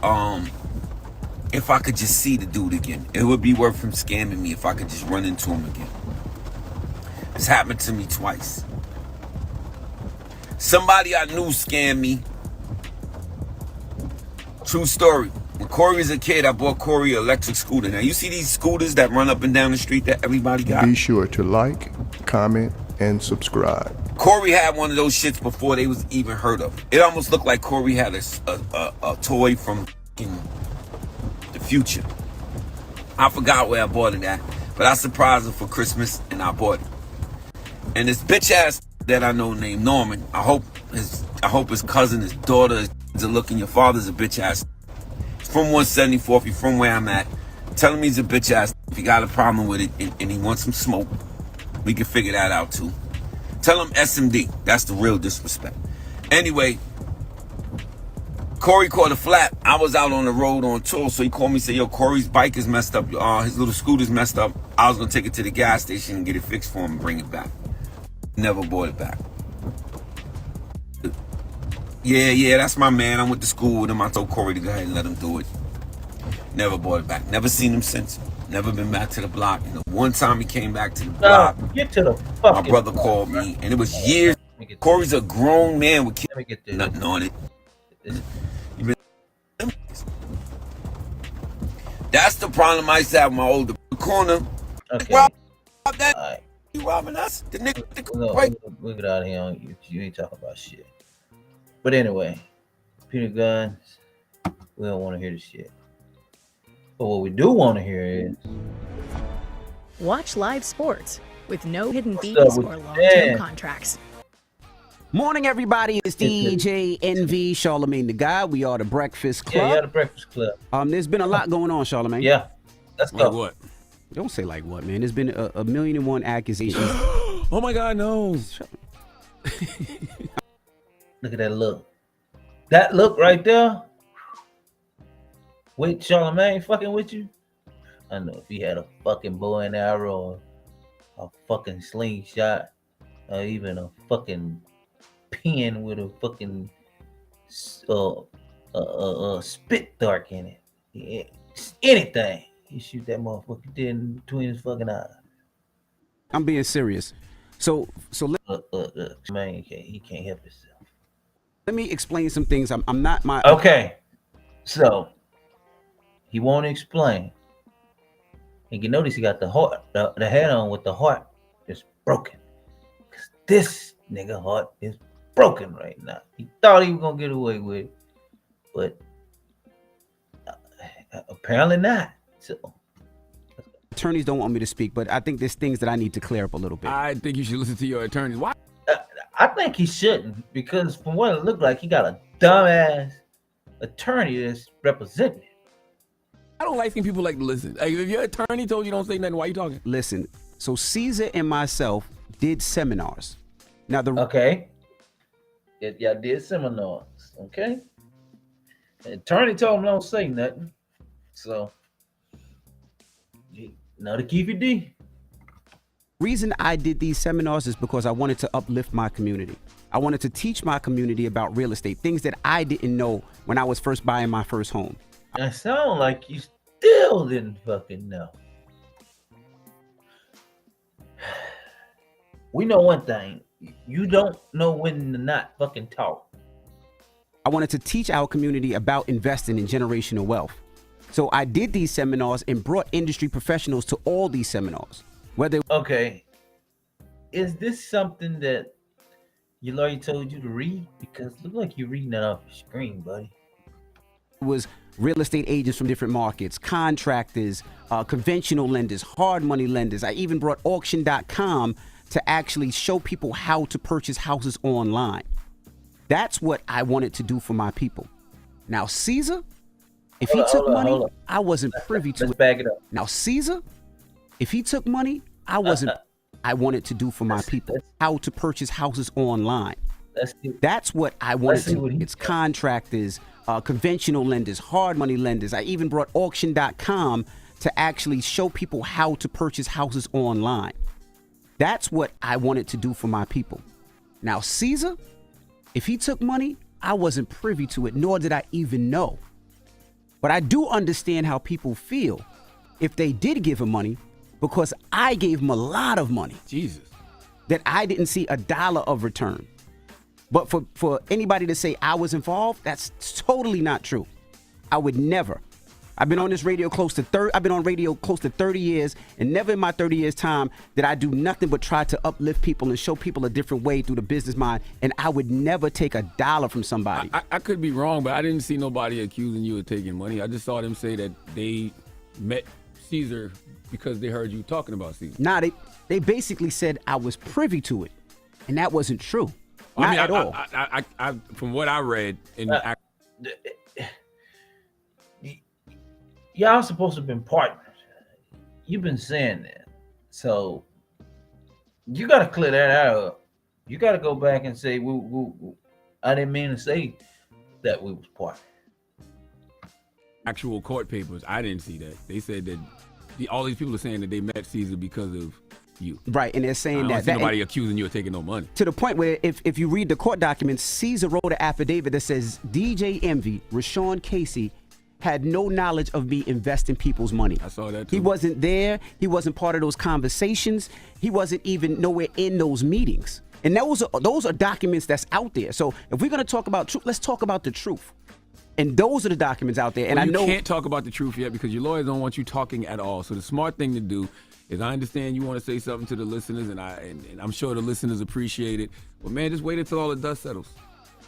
if I could just see the dude again, it would be worth him scamming me if I could just run into him again. It's happened to me twice. Somebody I knew scammed me. True story. When Corey was a kid, I bought Corey an electric scooter. Now you see these scooters that run up and down the street that everybody got? Be sure to like, comment, and subscribe. Corey had one of those shits before they was even heard of. It almost looked like Corey had a toy from the future. I forgot where I bought it at, but I surprised him for Christmas and I bought it. And this bitch ass that I know named Norman, I hope his cousin, his daughter is looking. Your father's a bitch ass. He's from 174th. He's from where I'm at. Tell him he's a bitch ass. If he got a problem with it and he wants some smoke, we can figure that out too. Tell him SMD. That's the real disrespect. Anyway, Corey caught a flap. I was out on the road on tour, so he called me and said, yo, Corey's bike is messed up. His little scooter's messed up. I was going to take it to the gas station and get it fixed for him and bring it back. Never bought it back. Yeah, that's my man. I went to school with him. I told Corey to go ahead and let him do it. Never bought it back. Never seen him since. Never been back to the block. And the one time he came back to the block, Get to the fucking my brother called me, and it was years. Corey's a grown man with kids. Nothing on it. That's the problem I used to have with my older corner. Okay. Rob that. You robbing us? The nigga. No, Right. we'll get out of here. You ain't talking about shit. But anyway, Peter Guns, we don't want to hear this shit. But what we do want to hear is Watch live sports with no hidden What's fees up with or long-term Dan? contracts. Morning, everybody. It's DJ NV, Charlemagne the Guy. We are the Breakfast Club. Yeah, the Breakfast Club. There's been a lot going on, Charlemagne. Yeah, let's go. Like what? Don't say like what, man. There's been a million and one accusations. Oh my God, no. Look at that look. That look right there. Wait, Charlemagne fucking with you? I know if he had a fucking bow and arrow, or a fucking slingshot, or even a fucking pen with a fucking spit dark in it. Yeah, anything. He shoot that motherfucker dead in between his fucking eyes. I'm being serious. So man, he can't help himself. Let me explain some things. I'm not my Okay, so he won't explain. And you notice he got the heart, the head on with the heart is broken. Cause this nigga heart is broken right now. He thought he was gonna get away with it, but apparently not. So attorneys don't want me to speak, but I think there's things that I need to clear up a little bit. I think you should listen to your attorneys. Why? I think he shouldn't, because from what it looked like, he got a dumbass attorney that's representing him. I don't like seeing people like to listen. Like, if your attorney told you don't say nothing, why you talking? Listen, so Caesar and myself did seminars. Now Okay. Y'all did seminars, okay? The attorney told him don't say nothing. So another keep it D. Reason I did these seminars is because I wanted to uplift my community. I wanted to teach my community about real estate, things that I didn't know when I was first buying my first home. It sound like you still didn't fucking know. We know one thing. You don't know when to not fucking talk. I wanted to teach our community about investing in generational wealth. So I did these seminars and brought industry professionals to all these seminars. Okay. Is this something that your lawyer told you to read? Because it look like you're reading that off your screen, buddy. It was real estate agents from different markets, contractors, conventional lenders, hard money lenders. I even brought auction.com to actually show people how to purchase houses online. That's what I wanted to do for my people. Now, Caesar, if he took money, I wasn't privy to it. Let's back it up. Now, Caesar, if he took money, I wasn't. I wanted to do for my people how to purchase houses online. That's what I wanted to do. It's contractors, conventional lenders, hard money lenders. I even brought auction.com to actually show people how to purchase houses online. That's what I wanted to do for my people. Now, Caesar, if he took money, I wasn't privy to it, nor did I even know. But I do understand how people feel if they did give him money, because I gave him a lot of money. Jesus. That I didn't see a dollar of return. But for anybody to say I was involved, that's totally not true. I would never. I've been on this radio I've been on radio close to 30 years, and never in my 30 years time did I do nothing but try to uplift people and show people a different way through the business mind. And I would never take a dollar from somebody. I could be wrong, but I didn't see nobody accusing you of taking money. I just saw them say that they met Caesar because they heard you talking about Caesar. Nah, they basically said I was privy to it, and that wasn't true. Not at all. I from what I read, y'all supposed to have been partners. You've been saying that, so you got to clear that out. You got to go back and say, I didn't mean to say that we was part. Actual court papers, I didn't see that. They said that all these people are saying that they met Caesar because of you. Right, and they're saying I don't that see nobody accusing you of taking no money. to the point where if you read the court documents, Caesar wrote an affidavit that says DJ Envy, Rashawn Casey, had no knowledge of me investing people's money. I saw that too. He wasn't there. He wasn't part of those conversations. He wasn't even nowhere in those meetings. And those are documents that's out there. So if we're going to talk about truth, let's talk about the truth. And those are the documents out there. And Well, I know you can't talk about the truth yet because your lawyers don't want you talking at all. So the smart thing to do is, I understand you want to say something to the listeners, and I'm sure the listeners appreciate it. But man, just wait until all the dust settles.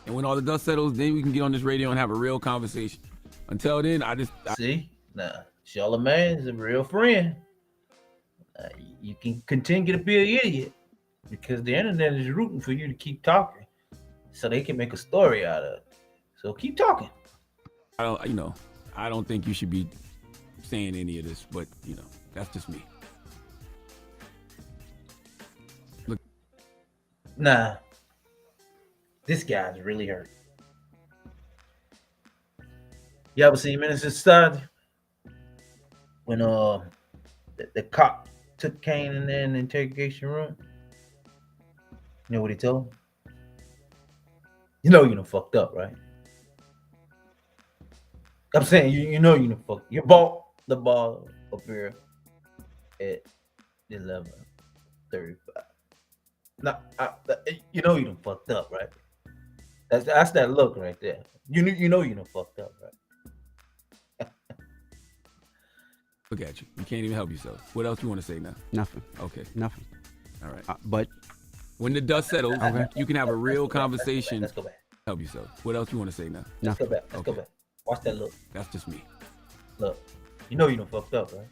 And when all the dust settles, then we can get on this radio and have a real conversation. Until then, See, now Charlamagne is a real friend. You can continue to be an idiot because the internet is rooting for you to keep talking, so they can make a story out of it. So keep talking. I don't think you should be saying any of this, but that's just me. Look, Nah, this guy's really hurt. You ever seen Minister Society? When the cop took Kane in there in the interrogation room? You know what he told him? You know you done fucked up, right? I'm saying you know you done fucked. You bought the ball up here at 11:35. Now, you know you done fucked up, right? That's that look right there. You know you done fucked up, right? look at you. You can't even help yourself. What else you want to say now? Nothing. Okay. Nothing. All right. But when the dust settles, you can have a real conversation. Let's go back. Help yourself. What else you want to say now? Let's go back. Let's go back. Watch that look. That's just me. Look. You know you done fucked up, right?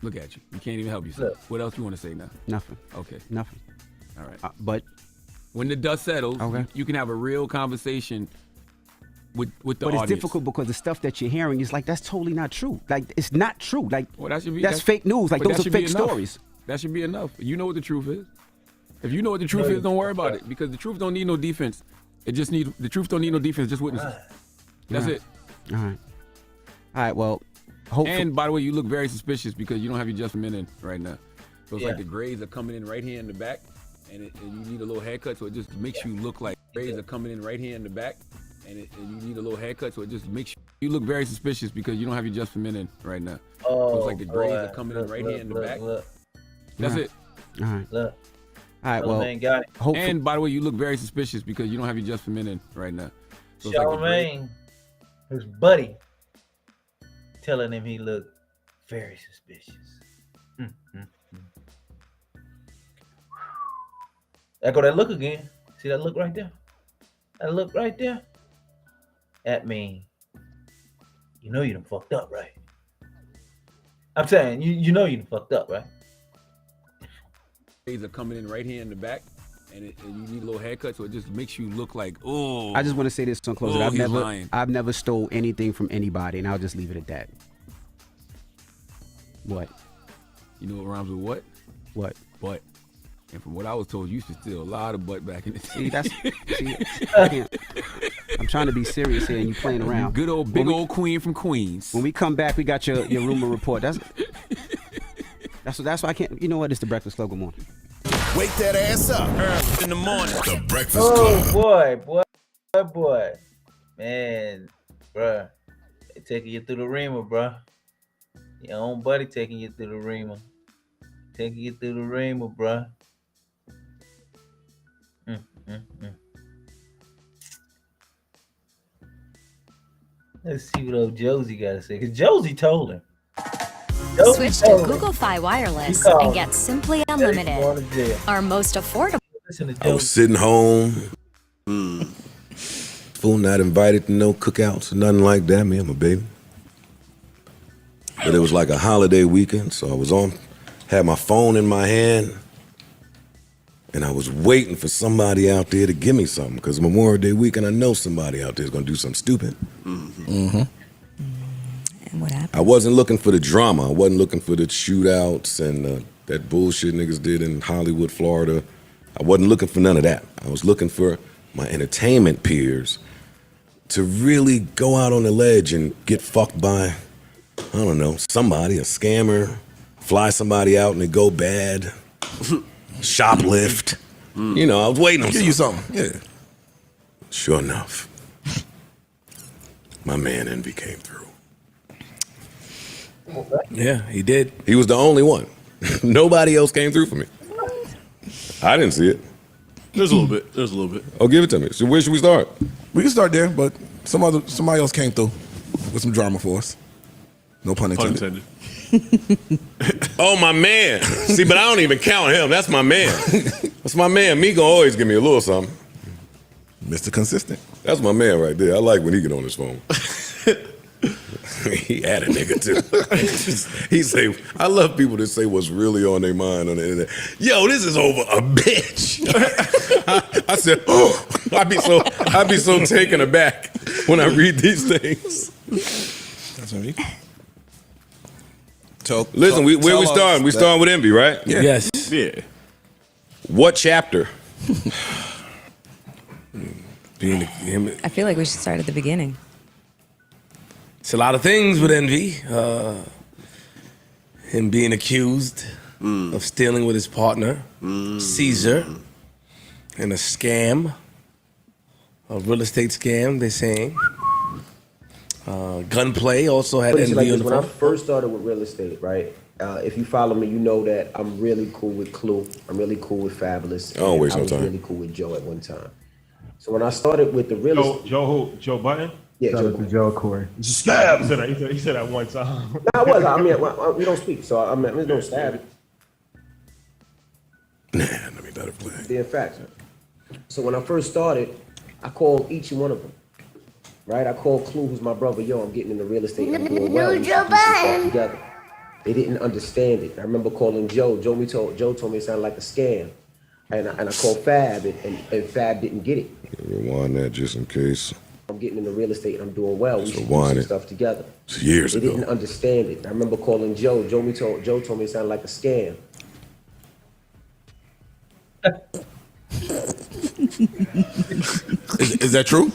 Look at you. You can't even help yourself. Look. What else you want to say now? Nothing. Okay. Nothing. All right. But when the dust settles, you can have a real conversation with the but audience. it's difficult because the stuff that you're hearing is like, that's totally not true. Like, it's not true. Like, Well, that should be, that's fake news. Like, but those that are should be fake enough. stories. That should be enough. You know what the truth is. If you know what the truth is, don't worry about it, because the truth don't need no defense. The truth don't need no defense, just witnesses. That's Right. it. All right. All right. Well, hopefully. And by the way, you look very suspicious because you don't have your adjustment in right now. So it's Yeah. like the grades are coming in right here in the back, and you need a little haircut, so it just makes you look like grades are coming in right here in the back, and you need a little haircut, so it just makes you look very suspicious because you don't have your adjustment in right now. So it's like the grades are coming in right here in the back. That's Right. it. All right. Look. All right. Well, hopefully. And by the way, you look very suspicious because you don't have your adjustment in right now. So it's like the grade- Charlamagne, his buddy, telling him he looked very suspicious. There go that look again. See that look right there? That look right there? That mean, you know you done fucked up, right? I'm saying, you know you done fucked up, right? Grades are coming in right here in the back, and you need a little haircut, so it just makes you look like, oh. I just want to say this on closing. Oh, he's lying. I've never stole anything from anybody, and I'll just leave it at that. What? You know what rhymes with what? What? Butt. And from what I was told, you used to steal a lot of butt back in the day. I'm trying to be serious here, and you playing around. Good old, big old queen from Queens. When we come back, we got your rumor report. That's why I can't. You know what? It's the Breakfast Club. Good morning. Wake that ass up early in the morning. The Breakfast Oh Club. boy, man, bruh, they taking you through the reamer, bruh. Your own buddy taking you through the reamer, bruh. Let's see what old Josie got to say, because Josie told him. Switch to Google Fi Wireless and get Simply Unlimited, our most affordable. I was sitting home. Fool not invited to no cookouts or nothing like that. Me and my baby. But it was like a holiday weekend, so I was had my phone in my hand, and I was waiting for somebody out there to give me something, because Memorial Day weekend, I know somebody out there is going to do something stupid. And what happened? I wasn't looking for the drama. I wasn't looking for the shootouts and that bullshit niggas did in Hollywood, Florida. I wasn't looking for none of that. I was looking for my entertainment peers to really go out on the ledge and get fucked by, I don't know, somebody, a scammer, fly somebody out and they go bad, shoplift. You know, I was waiting on Give you something, yeah. Sure enough, my man Envy came through. Yeah, he did. He was the only one. Nobody else came through for me. I didn't see it. There's a little bit. There's a little bit. Oh, give it to me. So where should we start? We can start there, but somebody else came through with some drama for us. No pun intended. Oh, my man. See, but I don't even count him. That's my man. That's my man. Meek gonna always give me a little something. Mr. Consistent. That's my man right there. I like when he get on his phone. He had a nigga too. He say, I love people that say what's really on their mind on the internet. Yo, this is over a bitch. I said, oh, I'd be so taken aback when I read these things. That's what I mean. Listen, where we starting? We starting with Envy, right? Yeah. Yes. Yeah. What chapter? I feel like we should start at the beginning. It's a lot of things with Envy. Him being accused of stealing with his partner, Caesar, in a scam, a real estate scam, they're saying. Gunplay also had Envy like on the when I phone. first started with real estate, right? If you follow me, you know that I'm really cool with Clue. I'm really cool with Fabulous. I don't waste I no was time. really cool with Joe at one time. So when I started with the real estate, Joe Button? Yeah, Joe to Joe Corey. Stab. He said that one time. no, I was. I mean, we don't speak, so I mean, we don't stab. Let me let it play. Being facts. So when I first started, I called each one of them. Right, I called Clue, who's my brother. Yo, I'm getting into real estate. I'm doing well. We should do some stuff together. They didn't understand it. I remember calling Joe. Joe told me it sounded like a scam. And I called Fab, and Fab didn't get it. Rewind that just in case. I'm getting into real estate and I'm doing well. We So should do wind some it. stuff together. It's years They ago. didn't understand it. I remember calling Joe. Joe told me it sounded like a scam. Is that true?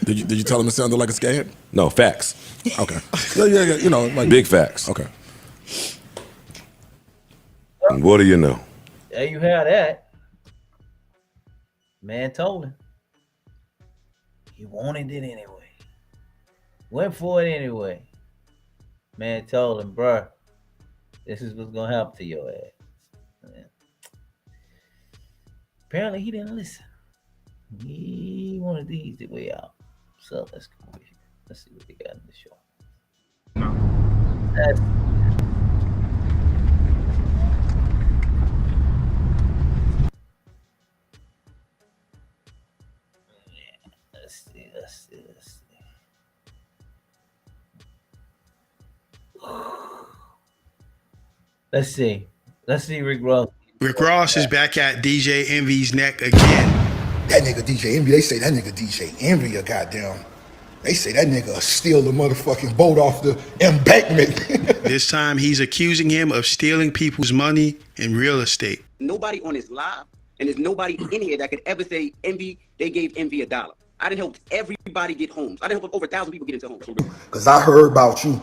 Did you tell him it sounded like a scam? No, facts. Okay. Yeah, you know, like Big facts. Okay. And what do you know? There you have that. Man told him. He wanted it anyway. Went for it anyway. Man told him, bruh, this is what's gonna happen to your ass. Man. Apparently he didn't listen. He wanted the easy way out. So let's go over here. Let's see what they got in the show. That's Let's see. Let's see Rick Ross. Rick Ross is back at DJ Envy's neck again. That nigga DJ Envy, they say that nigga DJ Envy a goddamn. They say that nigga steal the motherfucking boat off the embankment. This time he's accusing him of stealing people's money in real estate. Nobody on his live, and there's nobody in here that could ever say Envy, they gave Envy $1. I done helped everybody get homes. I done helped over 1,000 people get into homes. Cause I heard about you.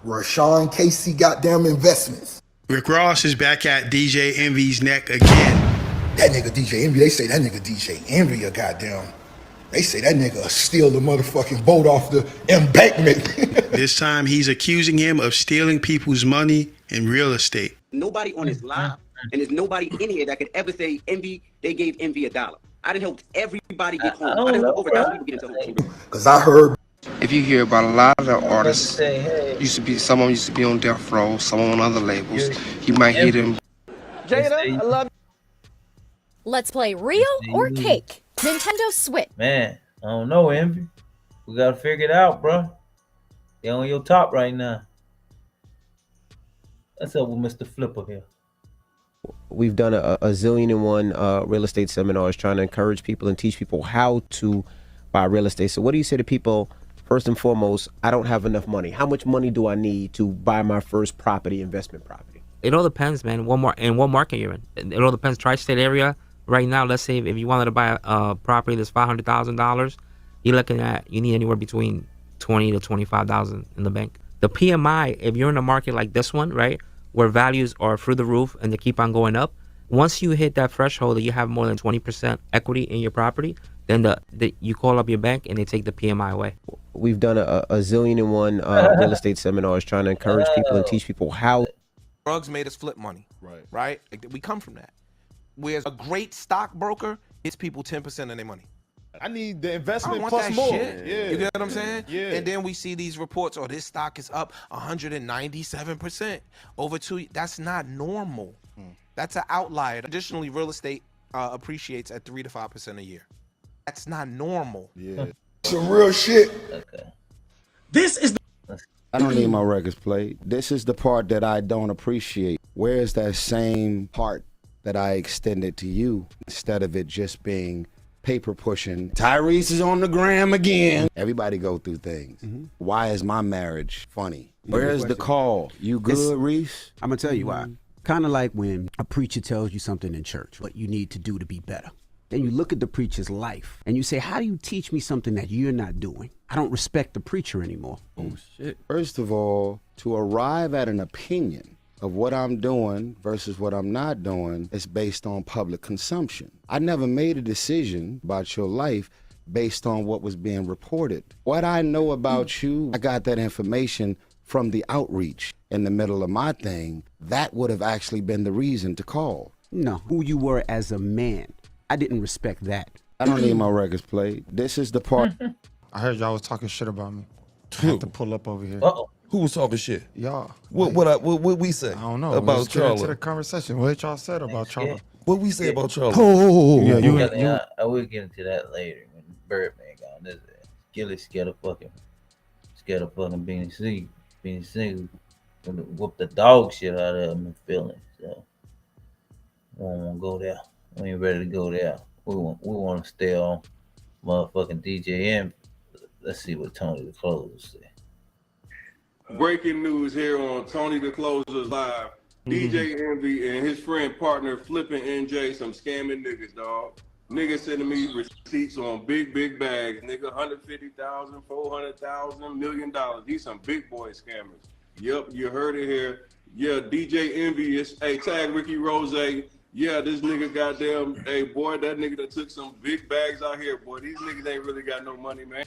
Rashawn Casey goddamn investments. Rick Ross is back at DJ Envy's neck again. That nigga DJ Envy, they say that nigga DJ Envy a goddamn. They say that nigga steal the motherfucking boat off the embankment. This time he's accusing him of stealing people's money in real estate. Nobody on his live, and there's nobody in here that could ever say Envy, they gave Envy $1. I done helped everybody get homes. I done helped over 1,000 people get into homes. Cause I heard. If you hear about a lot of the artists, some of them used to be on Death Row, some on other labels. You might hear them. Jada, I love you. Let's play real or cake. Nintendo Switch. Man, I don't know, Envy. We gotta figure it out, bro. They're on your top right now. What's up with Mr. Flipper here? We've done a zillion and one real estate seminars trying to encourage people and teach people how to buy real estate. So what do you say to people? First and foremost, I don't have enough money. How much money do I need to buy my first investment property? It all depends, man. What market you're in. It all depends. Tri-state area right now. Let's say if you wanted to buy a property that's $500,000, you're looking at you need anywhere between $20,000 to $25,000 in the bank. The PMI, if you're in a market like this one, right, where values are through the roof and they keep on going up, once you hit that threshold that you have more than 20% equity in your property, then you call up your bank and they take the PMI away. We've done a zillion and one real estate seminars trying to encourage people and teach people how. Drugs made us flip money. Right? Like, we come from that. Whereas a great stockbroker gets people 10% of their money. I need the investment I want plus that more. shit. Yeah. You get what I'm saying? Yeah. And then we see these reports, this stock is up 197% over 2. That's not normal. That's an outlier. Additionally, real estate appreciates at 3 to 5% a year. That's not normal. Yeah. Some real shit. Okay. This is I don't need my records played. This is the part that I don't appreciate. Where's that same part that I extended to you instead of it just being paper pushing? Tyrese is on the gram again. Everybody go through things. Why is my marriage funny? Where's the call? You good, Reese? I'm gonna tell you why. Kind of like when a preacher tells you something in church, what you need to do to be better. Then you look at the preacher's life and you say, how do you teach me something that you're not doing? I don't respect the preacher anymore. Oh, shit. First of all, to arrive at an opinion of what I'm doing versus what I'm not doing is based on public consumption. I never made a decision about your life based on what was being reported. What I know about you, I got that information from the outreach in the middle of my thing. That would have actually been the reason to call. No, who you were as a man. I didn't respect that. I don't need my records played. This is the part. I heard y'all was talking shit about me. I had to pull up over here. Who was talking shit? Y'all. What we say? I don't know. About Let's get into Charlie. the conversation. What y'all said about Charlie? What we say about Charlie? I will get into that later when Birdman gone. This Gilly scared of fucking being single, whoop the dog shit out of him and feeling. So we don't want to go there. We ain't ready to go there. We want to stay on motherfucking DJM. Let's see what Tony the Closer say. Breaking news here on Tony the Closer's Live. DJ Envy and his friend partner Flipping NJ some scamming niggas, dog. Niggas sending me receipts on big bags. Nigga, 150,000, 400,000, $1 million. These some big boy scammers. Yep, you heard it here. Yeah, DJ Envious. Hey, tag Ricky Rose. Yeah, this nigga goddamn, hey boy, that nigga that took some big bags out here, boy. These niggas ain't really got no money, man.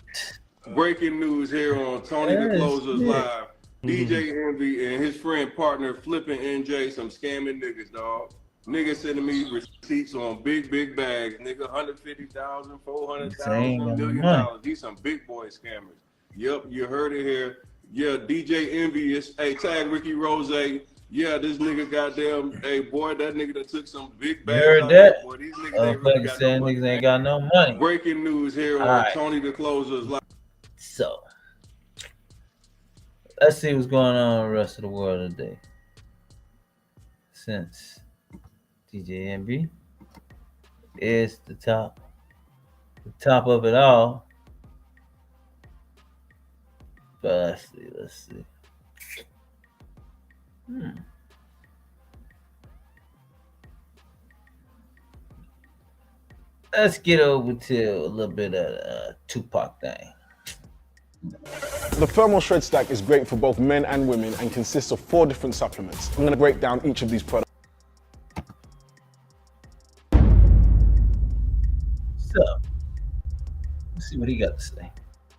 Breaking news here on Tony the Closer's Live. DJ Envy and his friend partner Flipping NJ some scamming niggas, dog. Niggas sending me receipts on big bags. Nigga, 150,000, 400,000, $1 million. These some big boy scammers. Yep, you heard it here. Yeah, DJ Envious. Hey, tag Ricky Rose. Yeah, this nigga goddamn, hey boy, that nigga that took some big bags. You heard out that? here, boy. These niggas ain't really got no money. Niggas ain't got no money. Breaking news here on right. Tony the Closer's Live. So let's see what's going on in the rest of the world today. Since DJ Envy is the top of it all. But let's see. Let's get over to a little bit of Tupac thing. The Thermal Shred Stack is great for both men and women and consists of 4 different supplements. I'm going to break down each of these products. So, let's see what he got to say.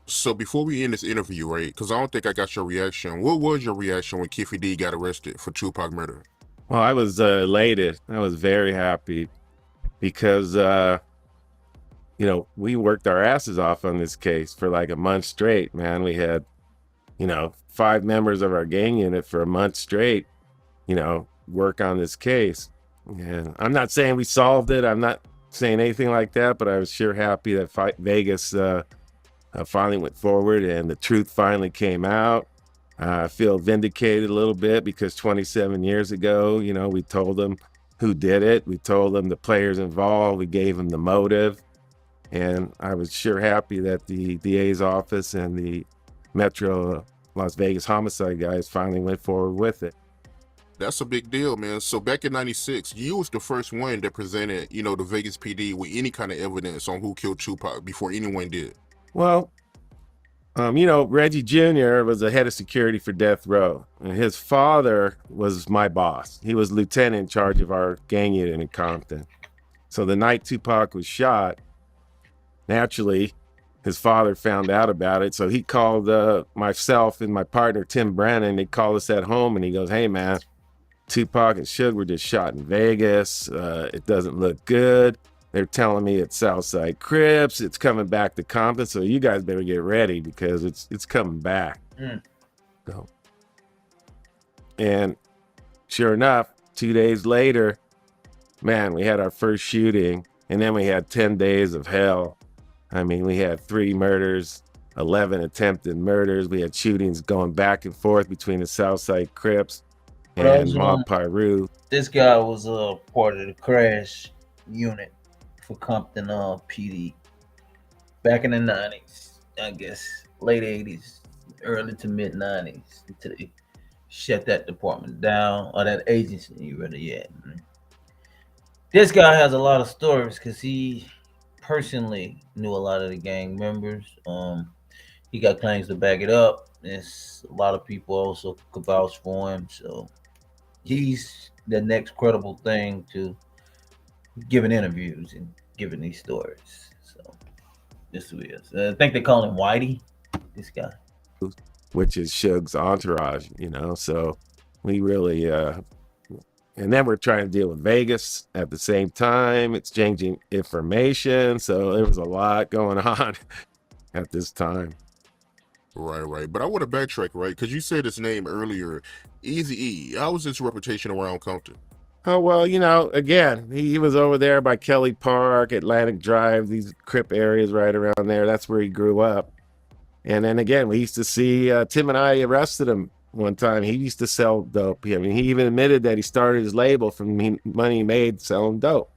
So before we end this interview, right, because I don't think I got your reaction. What was your reaction when Kiffy D got arrested for Tupac murder? Well, I was elated. I was very happy because, you know, we worked our asses off on this case for like a month straight, man. We had, you know, 5 members of our gang unit for a month straight, you know, work on this case. And I'm not saying we solved it. I'm not saying anything like that, but I was sure happy that Vegas finally went forward and the truth finally came out. I feel vindicated a little bit because 27 years ago, you know, we told them who did it. We told them the players involved. We gave them the motive. And I was sure happy that the DA's office and the Metro Las Vegas homicide guys finally went forward with it. That's a big deal, man. So back in '96, you was the first one that presented, the Vegas PD with any kind of evidence on who killed Tupac before anyone did. Well, Reggie Jr. was the head of security for Death Row, and his father was my boss. He was lieutenant in charge of our gang unit in Compton. So the night Tupac was shot, naturally, his father found out about it. So he called myself and my partner, Tim Brennan. They called us at home, and he goes, "Hey, man, Tupac and Suge were just shot in Vegas. It doesn't look good. They're telling me it's Southside Crips. It's coming back to Compton. So you guys better get ready because it's coming back." So, and sure enough, 2 days later, man, we had our first shooting, and then we had 10 days of hell. I mean, we had 3 murders, 11 attempted murders. We had shootings going back and forth between the Southside Crips and Mob Piru. This guy was a part of the crash unit for Compton PD back in the 90s, I guess, late 80s, early to mid 90s, until they shut that department down, or that agency, rather. Yeah. This guy has a lot of stories because he personally knew a lot of the gang members. He got claims to back it up. There's a lot of people also could vouch for him. So he's the next credible thing to giving interviews and giving these stories. So this is who he is. I think they call him Whitey, this guy. Which is Suge's entourage, so we really, and then we're trying to deal with Vegas at the same time, exchanging information. So there was a lot going on at this time. Right. But I want to backtrack, right? Because you said his name earlier, Eazy-E. How was his reputation around Compton? Oh, well, again, he was over there by Kelly Park, Atlantic Drive, these Crip areas right around there. That's where he grew up. And then again, we used to see, Tim and I arrested him one time. He used to sell dope. I mean, he even admitted that he started his label from money he made selling dope.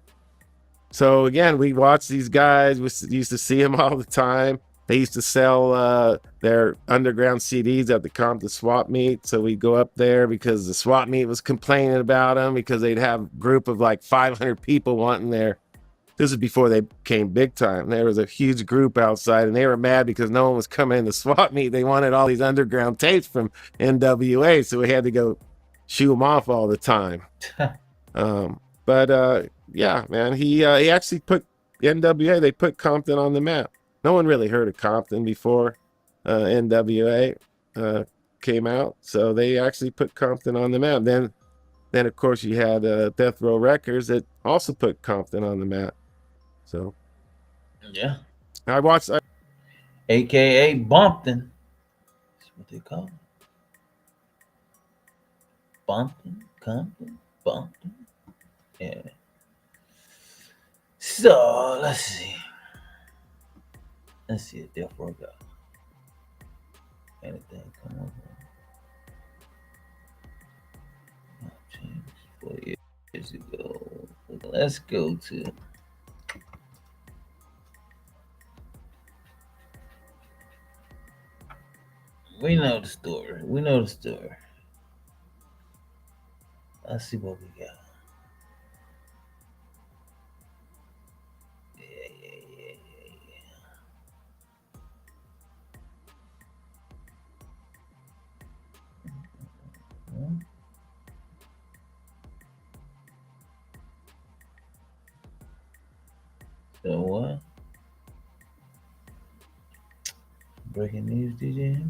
So again, we watched these guys. We used to see them all the time. They used to sell their underground CDs at the Compton swap meet. So we'd go up there because the swap meet was complaining about them because they'd have a group of like 500 people wanting their. This is before they came big time. There was a huge group outside, and they were mad because no one was coming in the swap meet. They wanted all these underground tapes from NWA, so we had to go shoo them off all the time. Yeah, man, he actually put NWA. They put Compton on the map. No one really heard of Compton before NWA came out, so they actually put Compton on the map. Then of course you had Death Row Records that also put Compton on the map. So yeah, I watched, AKA Bumpton. That's what they call it. Bumpton, Compton, Bumpton. Yeah. So let's see if Death Row got anything come over. Changed 4 years ago. Let's go to. We know the story. Let's see what we got. So what? Breaking news, DJ.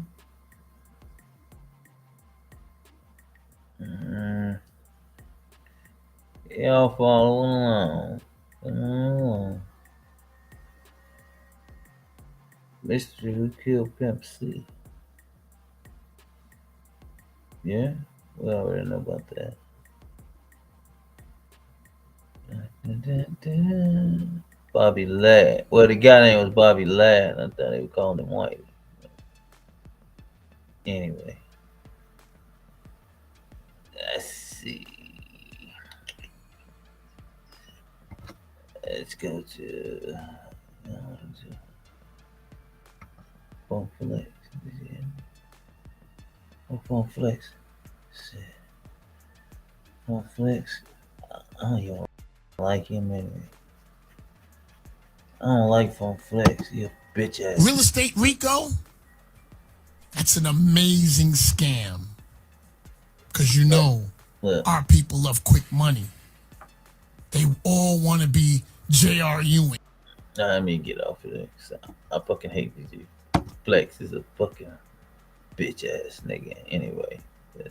Y'all follow along. Mystery who killed Pimp C. Yeah, we already know about that. Bobby Ladd. Well, the guy name was Bobby Ladd. I thought they were calling him Whitey. Anyway, let's see. Let's go to Phone Flex. Phone Flex. Funk Flex. I don't even like him anyway. I don't like Funk Flex. He a bitch ass. Real estate Rico, that's an amazing scam. Because you know, our people love quick money. They all want to be J.R. Ewing. Nah, let me get off of that. I fucking hate this dude. Flex is a fucking bitch ass nigga anyway. But,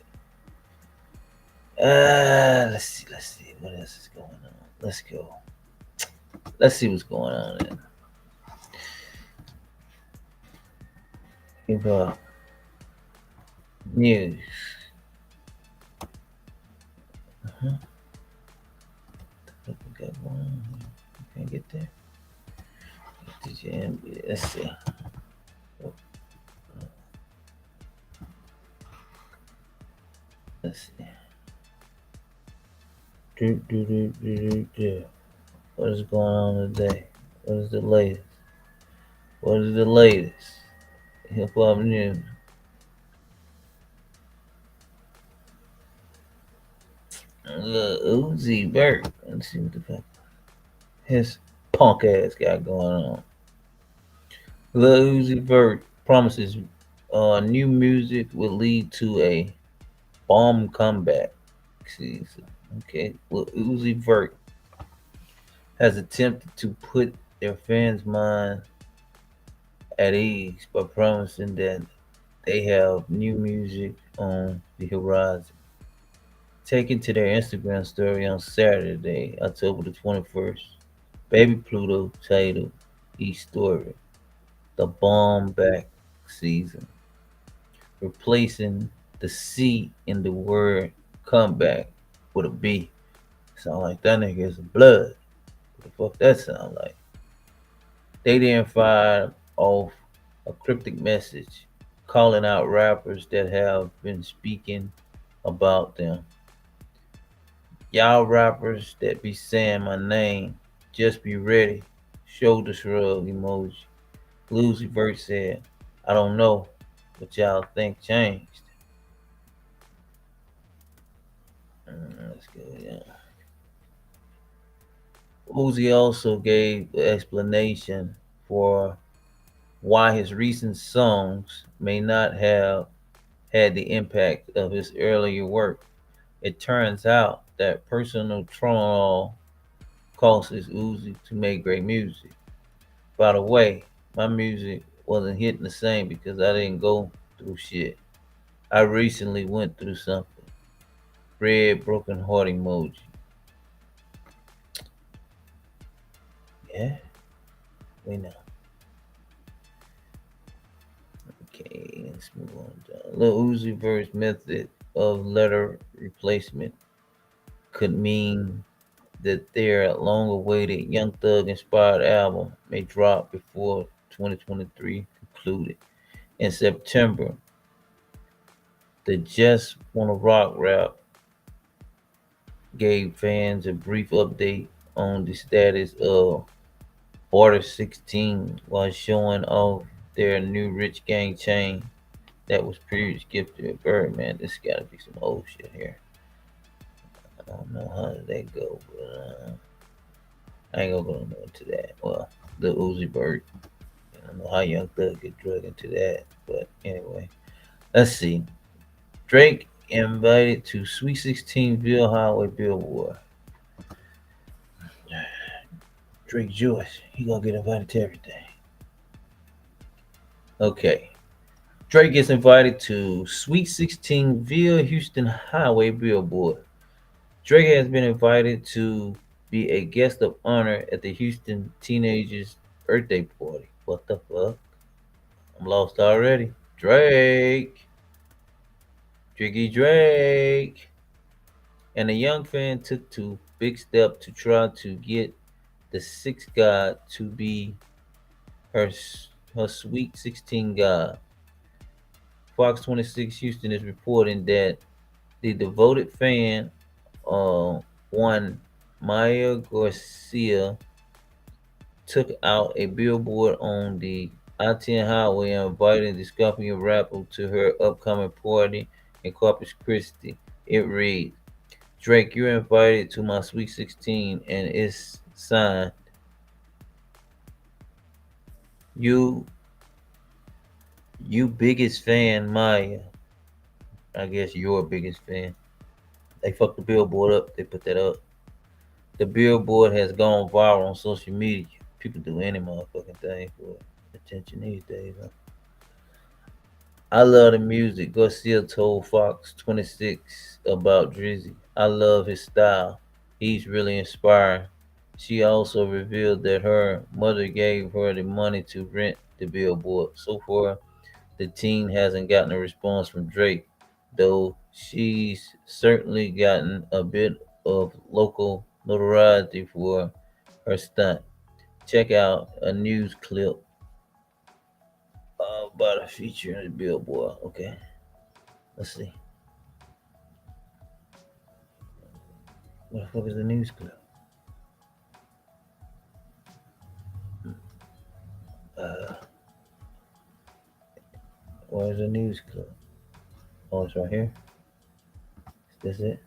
let's see. What else is going on? Let's go. Let's see what's going on then. Hip hop news. We got one. Can't get there. Let's see. Let's see. What is going on today? What is the latest? What is the latest? Hip hop news. Uzi Vert. Let's see what the fuck his punk ass got going on. Lil Uzi Vert promises new music will lead to a bomb comeback. See, okay. Well, Uzi Vert has attempted to put their fans' mind at ease by promising that they have new music on the horizon. Taken to their Instagram story on Saturday, October the 21st, Baby Pluto titled each story "The Bomb Back Season," replacing the C in the word comeback with a B. Sound like that nigga is blood. What the fuck that sound like? They then fired off a cryptic message calling out rappers that have been speaking about them. Y'all rappers that be saying my name, just be ready. Shoulder shrug emoji. Uzi Vert said, I don't know what y'all think changed. Let's go, yeah. Uzi also gave the explanation for why his recent songs may not have had the impact of his earlier work. It turns out that personal trauma causes Uzi to make great music. By the way, my music wasn't hitting the same because I didn't go through shit. I recently went through something. Red broken heart emoji. Yeah, we know. Okay, let's move on down. Lil Uzi Vert's method of letter replacement could mean that their long-awaited Young Thug-inspired album may drop before 2023 concluded. In September, the Just Wanna Rock rap gave fans a brief update on the status of Border 16 while showing off their new Rich Gang chain that was previously gifted to Birdman. This gotta be some old shit here. I don't know how did that go, but I ain't gonna go into that. Well, the Uzi Vert. I don't know how Young Thug get drug into that, but anyway. Let's see. Drake invited to Sweet 16 Ville Highway Billboard. Drake Jewish. He gonna get invited to everything. Okay. Drake gets invited to Sweet 16 Ville Houston Highway Billboard. Drake has been invited to be a guest of honor at the Houston teenagers' birthday party. What the fuck? I'm lost already. Drake. Drake. And a young fan took to big step to try to get the sixth god to be her Sweet 16 god. Fox 26 Houston is reporting that the devoted fan, one Maya Garcia, took out a billboard on the I-10 highway and invited the Scorpion rapper to her upcoming party in Corpus Christi. It reads, Drake, you're invited to my Sweet 16 and it's signed. You biggest fan, Maya. I guess your biggest fan. They fucked the billboard up. They put that up. The billboard has gone viral on social media. People do any motherfucking thing for attention these days. Huh? I love the music. Garcia told Fox 26 about Drizzy. I love his style. He's really inspiring. She also revealed that her mother gave her the money to rent the billboard. So far, the teen hasn't gotten a response from Drake, though she's certainly gotten a bit of local notoriety for her stunt. Check out a news clip about a feature in the billboard. Okay, let's see. What the fuck is the news clip? Where's the news clip? Oh, it's right here. Is this it?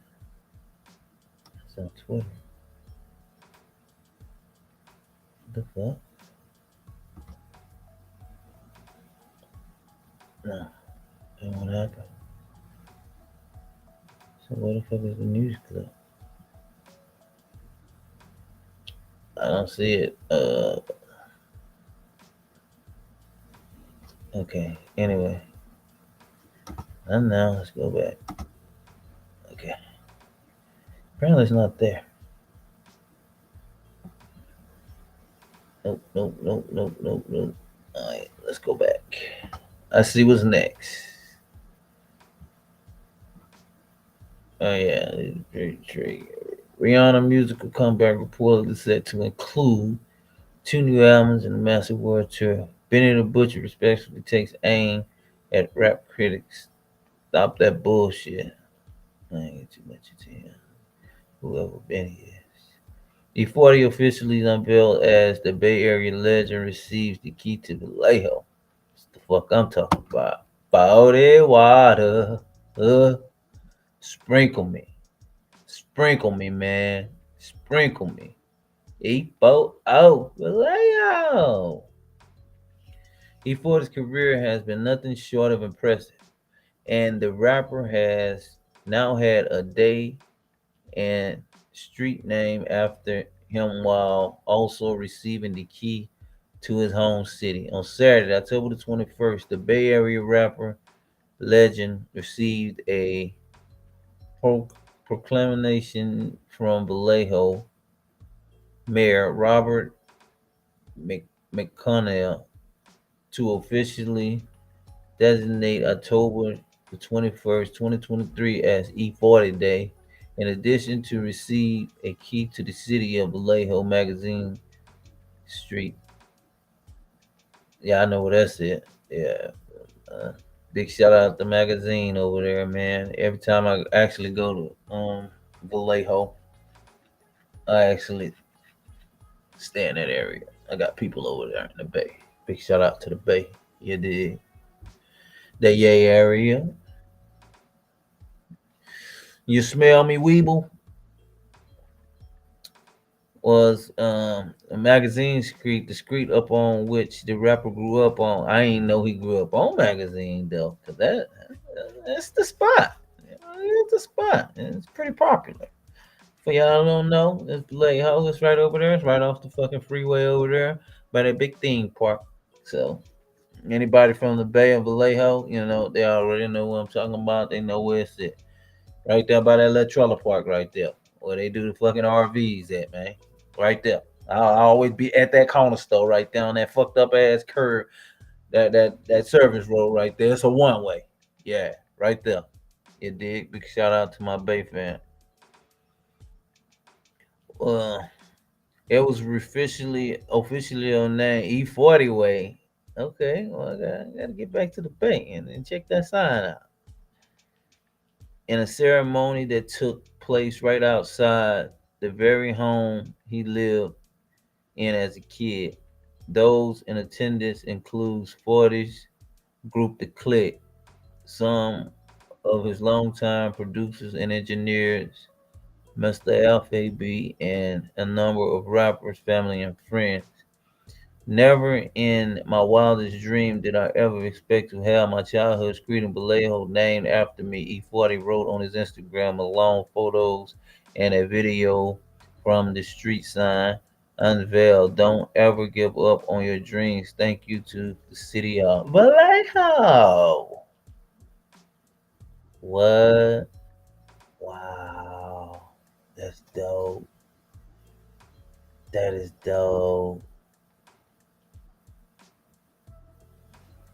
It's on Twitter. What the fuck? No. And what happened? So where the fuck is the news clip? I don't see it. Okay. Anyway. And now let's go back. Okay. Apparently it's not there. Nope. Alright, let's go back. I see what's next. Oh yeah, Rihanna musical comeback reportedly set to include 2 new albums and a massive world tour. Benny the Butcher respectfully takes aim at rap critics. Stop that bullshit. I ain't get too much into him. Whoever Benny is. E40 officially unveiled as the Bay Area legend receives the key to Vallejo. That's the fuck I'm talking about. Body water. Sprinkle me. Sprinkle me, man. Sprinkle me. Vallejo. E40's career has been nothing short of impressive, and the rapper has now had a day and street name after him while also receiving the key to his home city. On Saturday, October the 21st, the Bay Area rapper legend received a proclamation from Vallejo Mayor Robert McConnell to officially designate October the 21st, 2023 as E40 Day, in addition to receive a key to the city of Vallejo Magazine Street. Yeah, I know where that's it. Yeah. Big shout out to Magazine over there, man. Every time I actually go to Vallejo, I actually stay in that area. I got people over there in the Bay. Big shout out to the Bay. You dig? The Yay area. You smell me, Weeble? Was a Magazine Street, the street up on which the rapper grew up on. I ain't know he grew up on Magazine though, cause that's the spot. It's the spot. And it's pretty popular. For y'all don't know, it's Vallejo. It's right over there. It's right off the fucking freeway over there by that big theme park. So anybody from the Bay of Vallejo, you know, they already know what I'm talking about. They know where it's at. Right there by that little trailer park right there. Where they do the fucking RVs at, man. Right there. I'll always be at that corner store right there on that fucked up ass curb. That service road right there. It's a one way. Yeah, right there. You dig? Big shout out to my Bay fan. It was officially on that E40 way. Okay, well I gotta get back to the Bay and then check that sign out. In a ceremony that took place right outside the very home he lived in as a kid. Those in attendance includes 40's group The Click, some of his longtime producers and engineers, Mr. Alpha and a number of rappers, family, and friends. Never in my wildest dream did I ever expect to have my childhood street in Vallejo named after me. E40 wrote on his Instagram along photos and a video from the street sign unveiled. Don't ever give up on your dreams. Thank you to the city of Vallejo. What? Wow. That's dope. That is dope.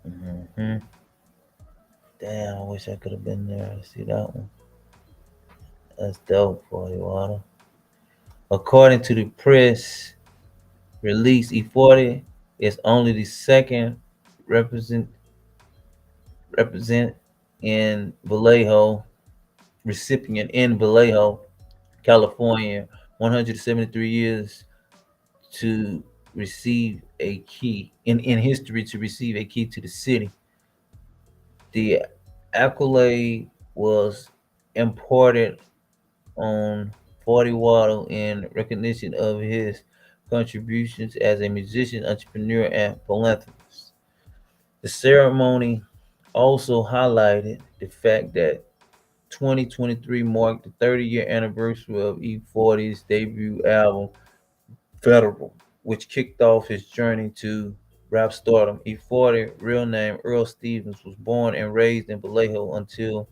hmm Damn, I wish I could have been there to see that one. That's dope, 40 Water. According to the press release, E40 is only the second represent in Vallejo recipient in Vallejo, California, 173 years to receive a key in history to receive a key to the city. The accolade was imported on 40 Waddle in recognition of his contributions as a musician, entrepreneur, and philanthropist. The ceremony also highlighted the fact that 2023 marked the 30-year anniversary of E40's debut album, Federal, which kicked off his journey to rap stardom. E40, real name Earl Stevens, was born and raised in Vallejo until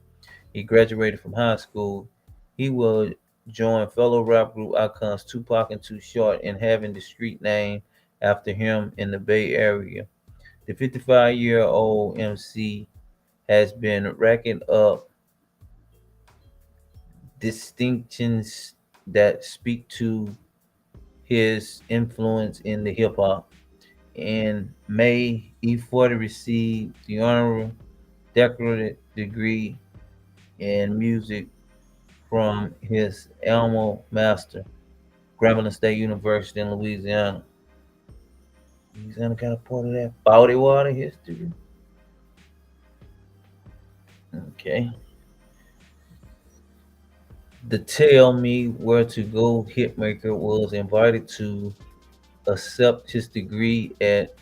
he graduated from high school. He would join fellow rap group icons Tupac and Too Short in having the street name after him in the Bay Area. The 55-year-old MC has been racking up distinctions that speak to his influence in the hip hop. In May, E40 received the honorary doctorate degree in music from his alma mater, Grambling State University in Louisiana. Louisiana kind of part of that 40 Water history. Okay. The Tell Me Where to Go hitmaker was invited to accept his degree at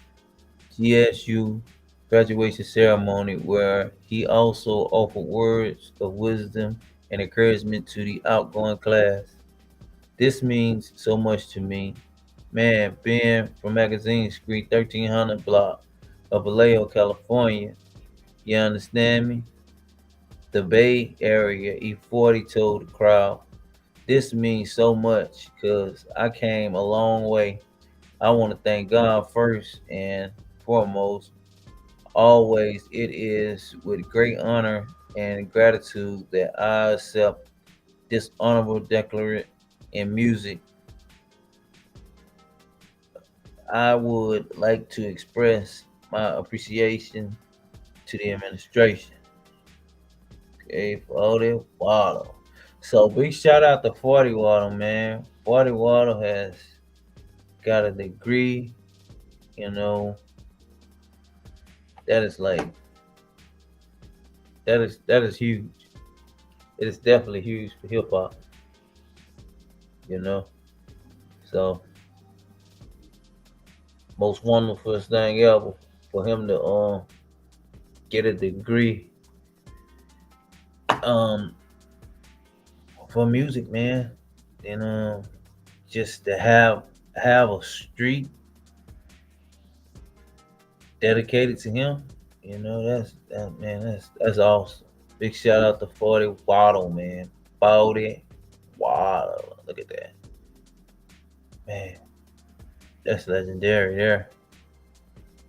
GSU graduation ceremony, where he also offered words of wisdom and encouragement to the outgoing class. This means so much to me. Man, being from Magazine Street, 1300 block of Vallejo, California, you understand me? The Bay Area, E40 told the crowd, this means so much because I came a long way. I want to thank God first and foremost. Always, it is with great honor and gratitude that I accept this honorable doctorate in music. I would like to express my appreciation to the administration. Okay, 40 Waddle. So big shout out to 40 Waddle, man. 40 Waddle has got a degree, you know. That is like that is huge. It is definitely huge for hip hop. You know. So most wonderful thing ever for him to get a degree for music, man. And just to have a street dedicated to him, you know, that's awesome. Big shout out to 40 Waddle, man. 40 Waddle. Look at that. Man. That's legendary there.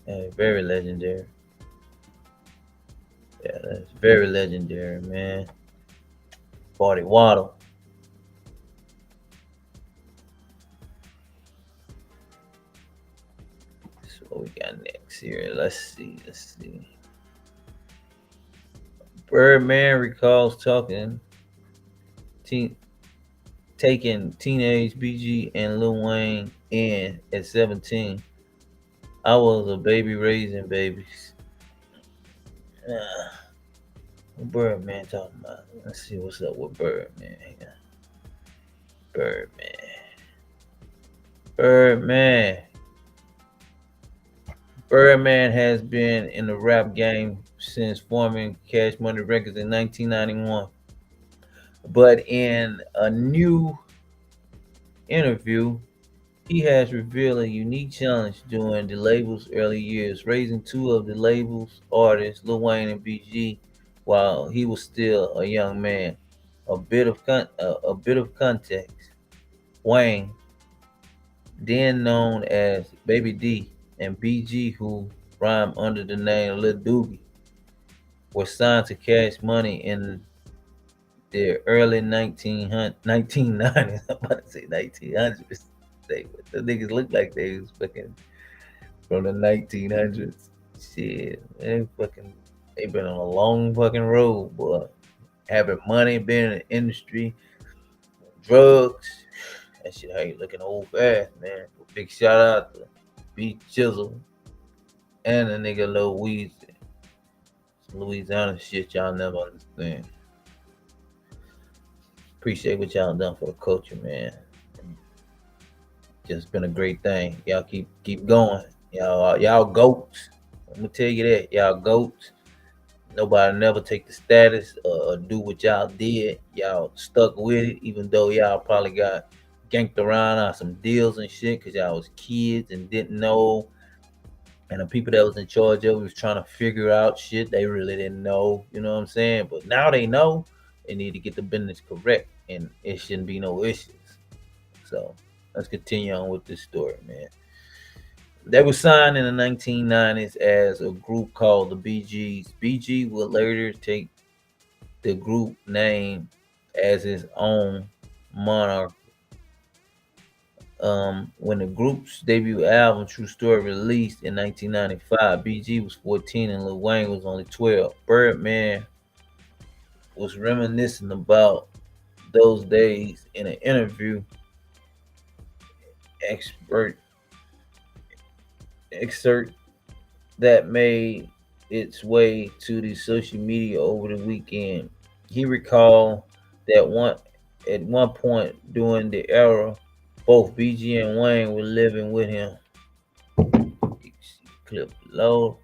Yeah, very legendary. Yeah, that's very legendary, man. 40 Waddle. So what we got next here? Let's see. Birdman recalls taking teenage BG and Lil Wayne in at 17. I was a baby raising babies. What Birdman talking about? Let's see what's up with Birdman here. Birdman has been in the rap game since forming Cash Money Records in 1991. But in a new interview, he has revealed a unique challenge during the label's early years, raising two of the label's artists, Lil Wayne and BG, while he was still a young man. A bit of context. Wayne, then known as Baby D, and BG, who rhymed under the name Lil Doobie, were signed to Cash Money in the early 1990s. I'm about to say 1900s. The niggas look like they was fucking from the 1900s. Shit, they been on a long fucking road, boy. Having money, being in the industry, drugs. That shit, how you looking old fast, man. Big shout out to B Chisel and the nigga Lil Weezy. Some Louisiana shit y'all never understand. Appreciate what y'all done for the culture, man. Just been a great thing. Y'all keep going. Y'all goats. I'm gonna tell you that. Y'all goats. Nobody never take the status or do what y'all did. Y'all stuck with it, even though y'all probably got ganked around on some deals and shit because y'all was kids and didn't know. And the people that was in charge of it was trying to figure out shit they really didn't know. You know what I'm saying? But now they know. They need to get the business correct, and it shouldn't be no issues. So let's continue on with this story, man. They were signed in the 1990s as a group called the Bee Gees. BG would later take the group name as his own monarch. When the group's debut album, True Story, released in 1995, BG was 14 and Lil Wayne was only 12. Birdman was reminiscing about those days in an interview. Excerpt that made its way to the social media over the weekend. He recalled that at one point during the era, both BG and Wayne were living with him. Clip below.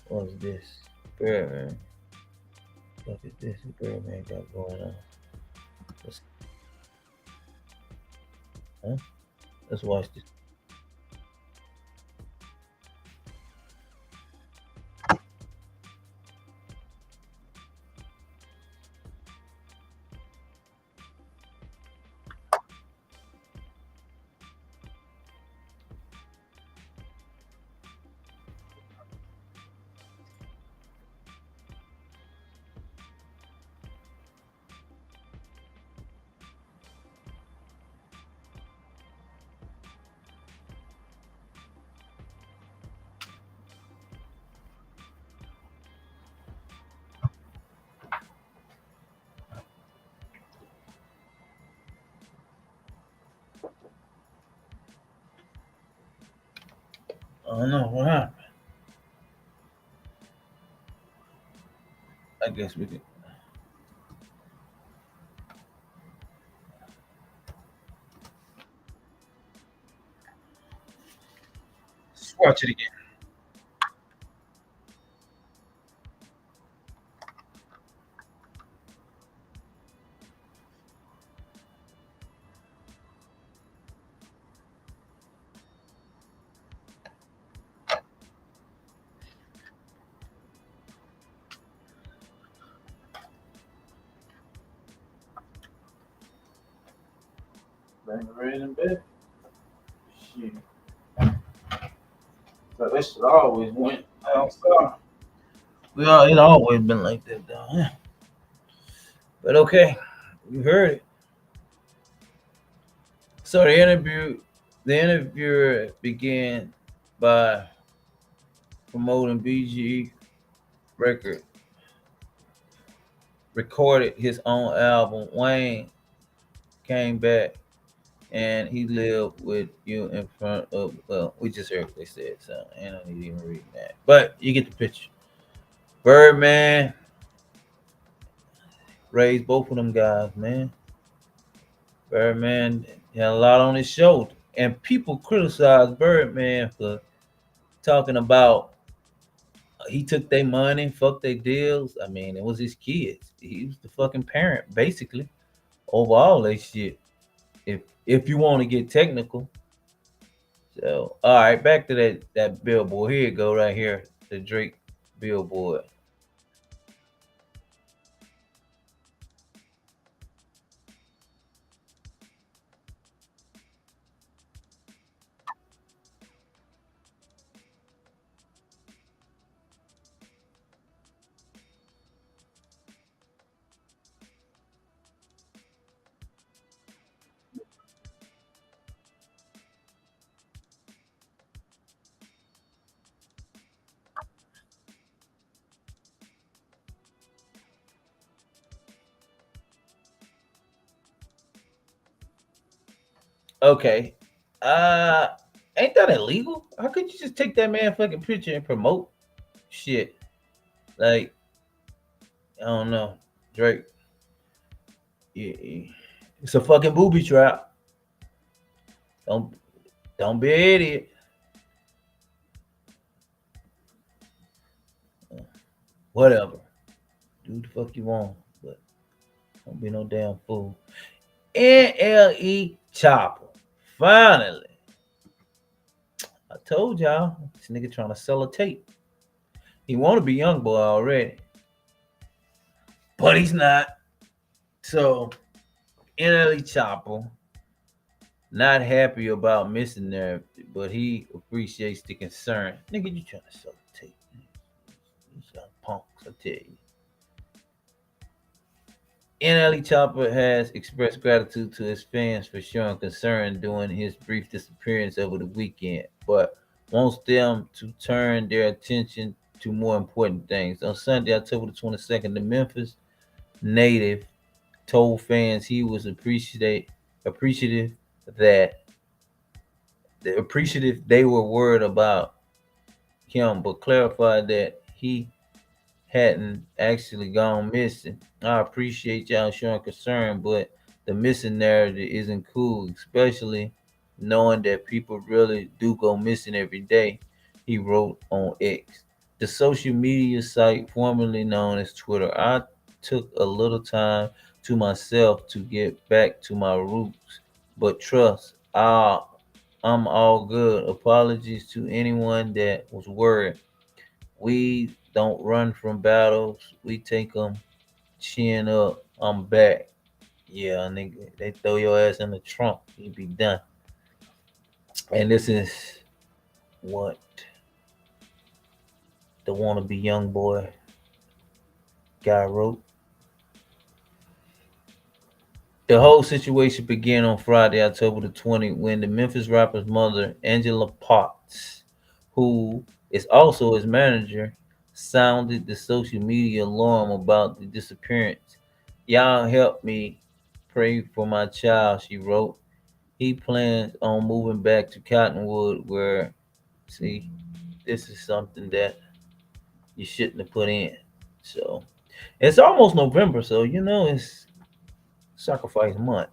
What's this? Birdman. Look at this. Birdman got going on. Let's watch this. I don't know what happened. I guess we can. Let's watch it again. Ready in bed? Shit. So this shit always went outside. It always been like that though. Yeah. But okay, you heard it. So the interviewer began by promoting BG record, recorded his own album. Wayne came back and he lived with you in front of, well, we just heard what they said, so I don't need to even read that. But you get the picture. Birdman raised both of them guys, man. Birdman had a lot on his shoulder, and people criticize Birdman for talking about he took their money, fucked their deals. I mean, it was his kids. He was the fucking parent, basically, over all that shit. If you want to get technical. So, all right, back to that billboard. Here you go, right here, the Drake billboard. Okay. Ain't that illegal? How could you just take that man fucking picture and promote shit? Like, I don't know. Drake. Yeah, it's a fucking booby trap. Don't be an idiot. Whatever. Do the fuck you want, but don't be no damn fool. NLE Chopper. Finally. I told y'all, this nigga trying to sell a tape. He want to be young boy already. But he's not. So, NLE Chopper, not happy about missing there, but he appreciates the concern. Nigga, you trying to sell a tape. You some punks, I tell you. NLE Chopper has expressed gratitude to his fans for showing concern during his brief disappearance over the weekend, but wants them to turn their attention to more important things. On Sunday, October the 22nd, the Memphis native told fans he was appreciative that they were worried about him, but clarified that he hadn't actually gone missing. I appreciate y'all showing concern, but the missing narrative isn't cool, especially knowing that people really do go missing every day, he wrote on X, the social media site formerly known as Twitter. I took a little time to myself to get back to my roots, but trust, I'm all good. Apologies to anyone that was worried. We don't run from battles. We take them chin up. I'm back. Yeah, nigga, they throw your ass in the trunk. You be done. And this is what the wannabe young boy guy wrote. The whole situation began on Friday, October the 20th, when the Memphis rapper's mother, Angela Potts, who is also his manager, sounded the social media alarm about the disappearance. Y'all help me pray for my child, she wrote. He plans on moving back to Cottonwood, where, see, this is something that you shouldn't have put in. So it's almost November, so it's sacrifice month.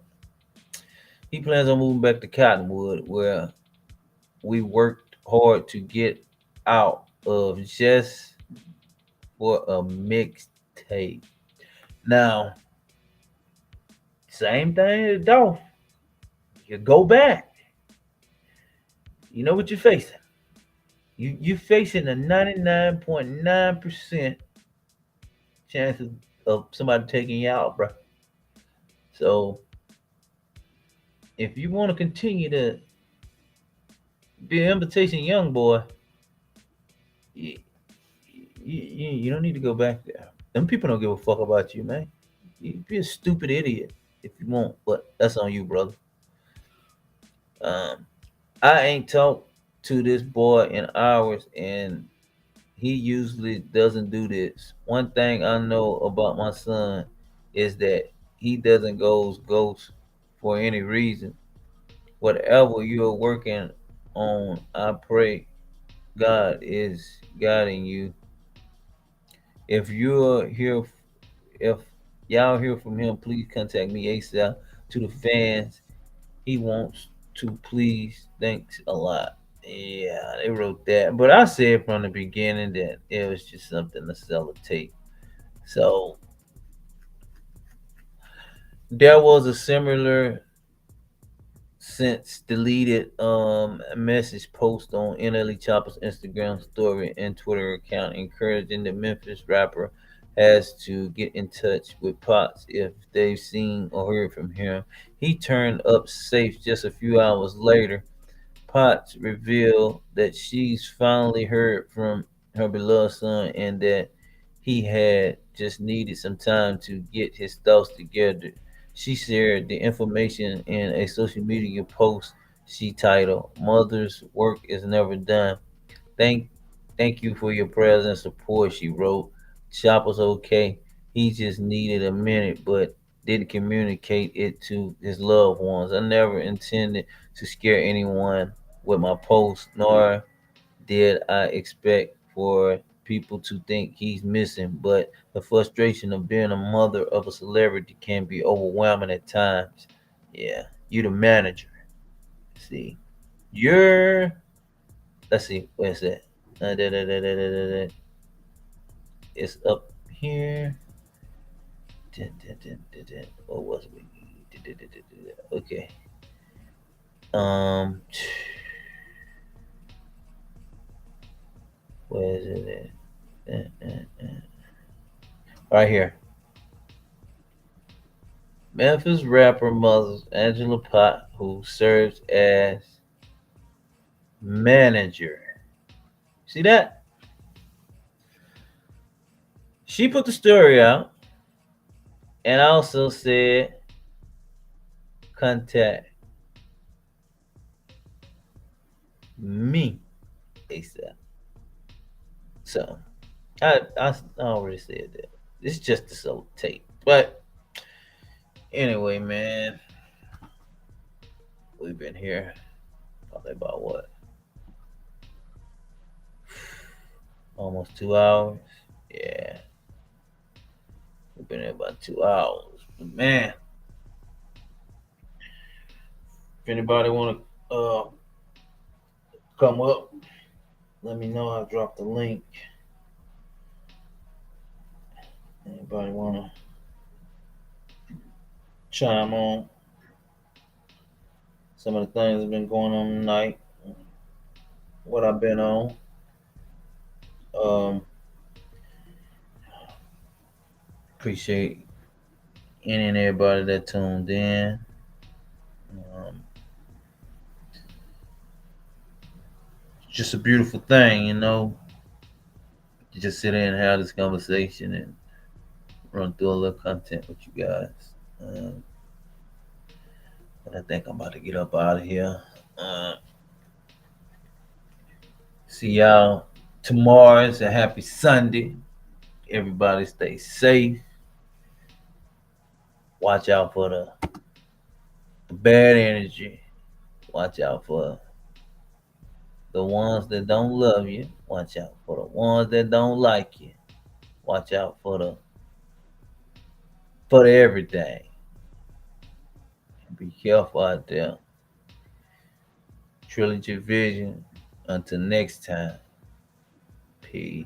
He plans on moving back to Cottonwood, where we worked hard to get out of just for a mixtape. Now, same thing as Dolph. You go back. You know what you're facing. You're facing a 99.9% chance of somebody taking you out, bro. So, if you want to continue to be an invitation young boy, you don't need to go back there. Them people don't give a fuck about you, man. You be a stupid idiot if you want, but that's on you, brother. I ain't talked to this boy in hours, and he usually doesn't do this. One thing I know about my son is that he doesn't go ghost for any reason. Whatever you're working on, I pray God is guiding you. If y'all hear from him, please contact me ASAP To the fans, he wants to please. Thanks a lot. Yeah, they wrote that. But I said from the beginning that it was just something to sell a tape. So there was a similar since deleted message post on NLE Chopper's Instagram story and Twitter account encouraging the Memphis rapper has to get in touch with Potts if they've seen or heard from him. He turned up safe just a few hours later. Potts revealed that she's finally heard from her beloved son and that he had just needed some time to get his thoughts together. She shared the information in a social media post she titled "Mother's Work is Never Done." Thank thank you for your prayers and support, she wrote. Chopper's okay. He just needed a minute but didn't communicate it to his loved ones. I never intended to scare anyone with my post, nor did I expect for people to think he's missing, but the frustration of being a mother of a celebrity can be overwhelming at times. Yeah, you the manager. See, you're. Let's see, where's that? It's up here. What was it? Okay. Where is it at? Right here. Memphis rapper mothers Angela Pott, who serves as manager. See that? She put the story out and also said contact me ASAP. So I already said that. It's just to sell tape. But anyway, man, we've been here probably about what? Almost 2 hours. Yeah. We've been here about 2 hours. But man. If anybody wanna come up, let me know. I'll drop the link. Anybody wanna chime on some of the things that have been going on tonight? What I've been on. Appreciate any and everybody that tuned in. Just a beautiful thing, you know, to just sit there and have this conversation and run through a little content with you guys. But I think I'm about to get up out of here. See y'all tomorrow. It's a happy Sunday. Everybody stay safe. Watch out for the bad energy. Watch out for the ones that don't love you. Watch out for the ones that don't like you. Watch out for the everything. Be careful out there. Trilogy Vision. Until next time. Peace.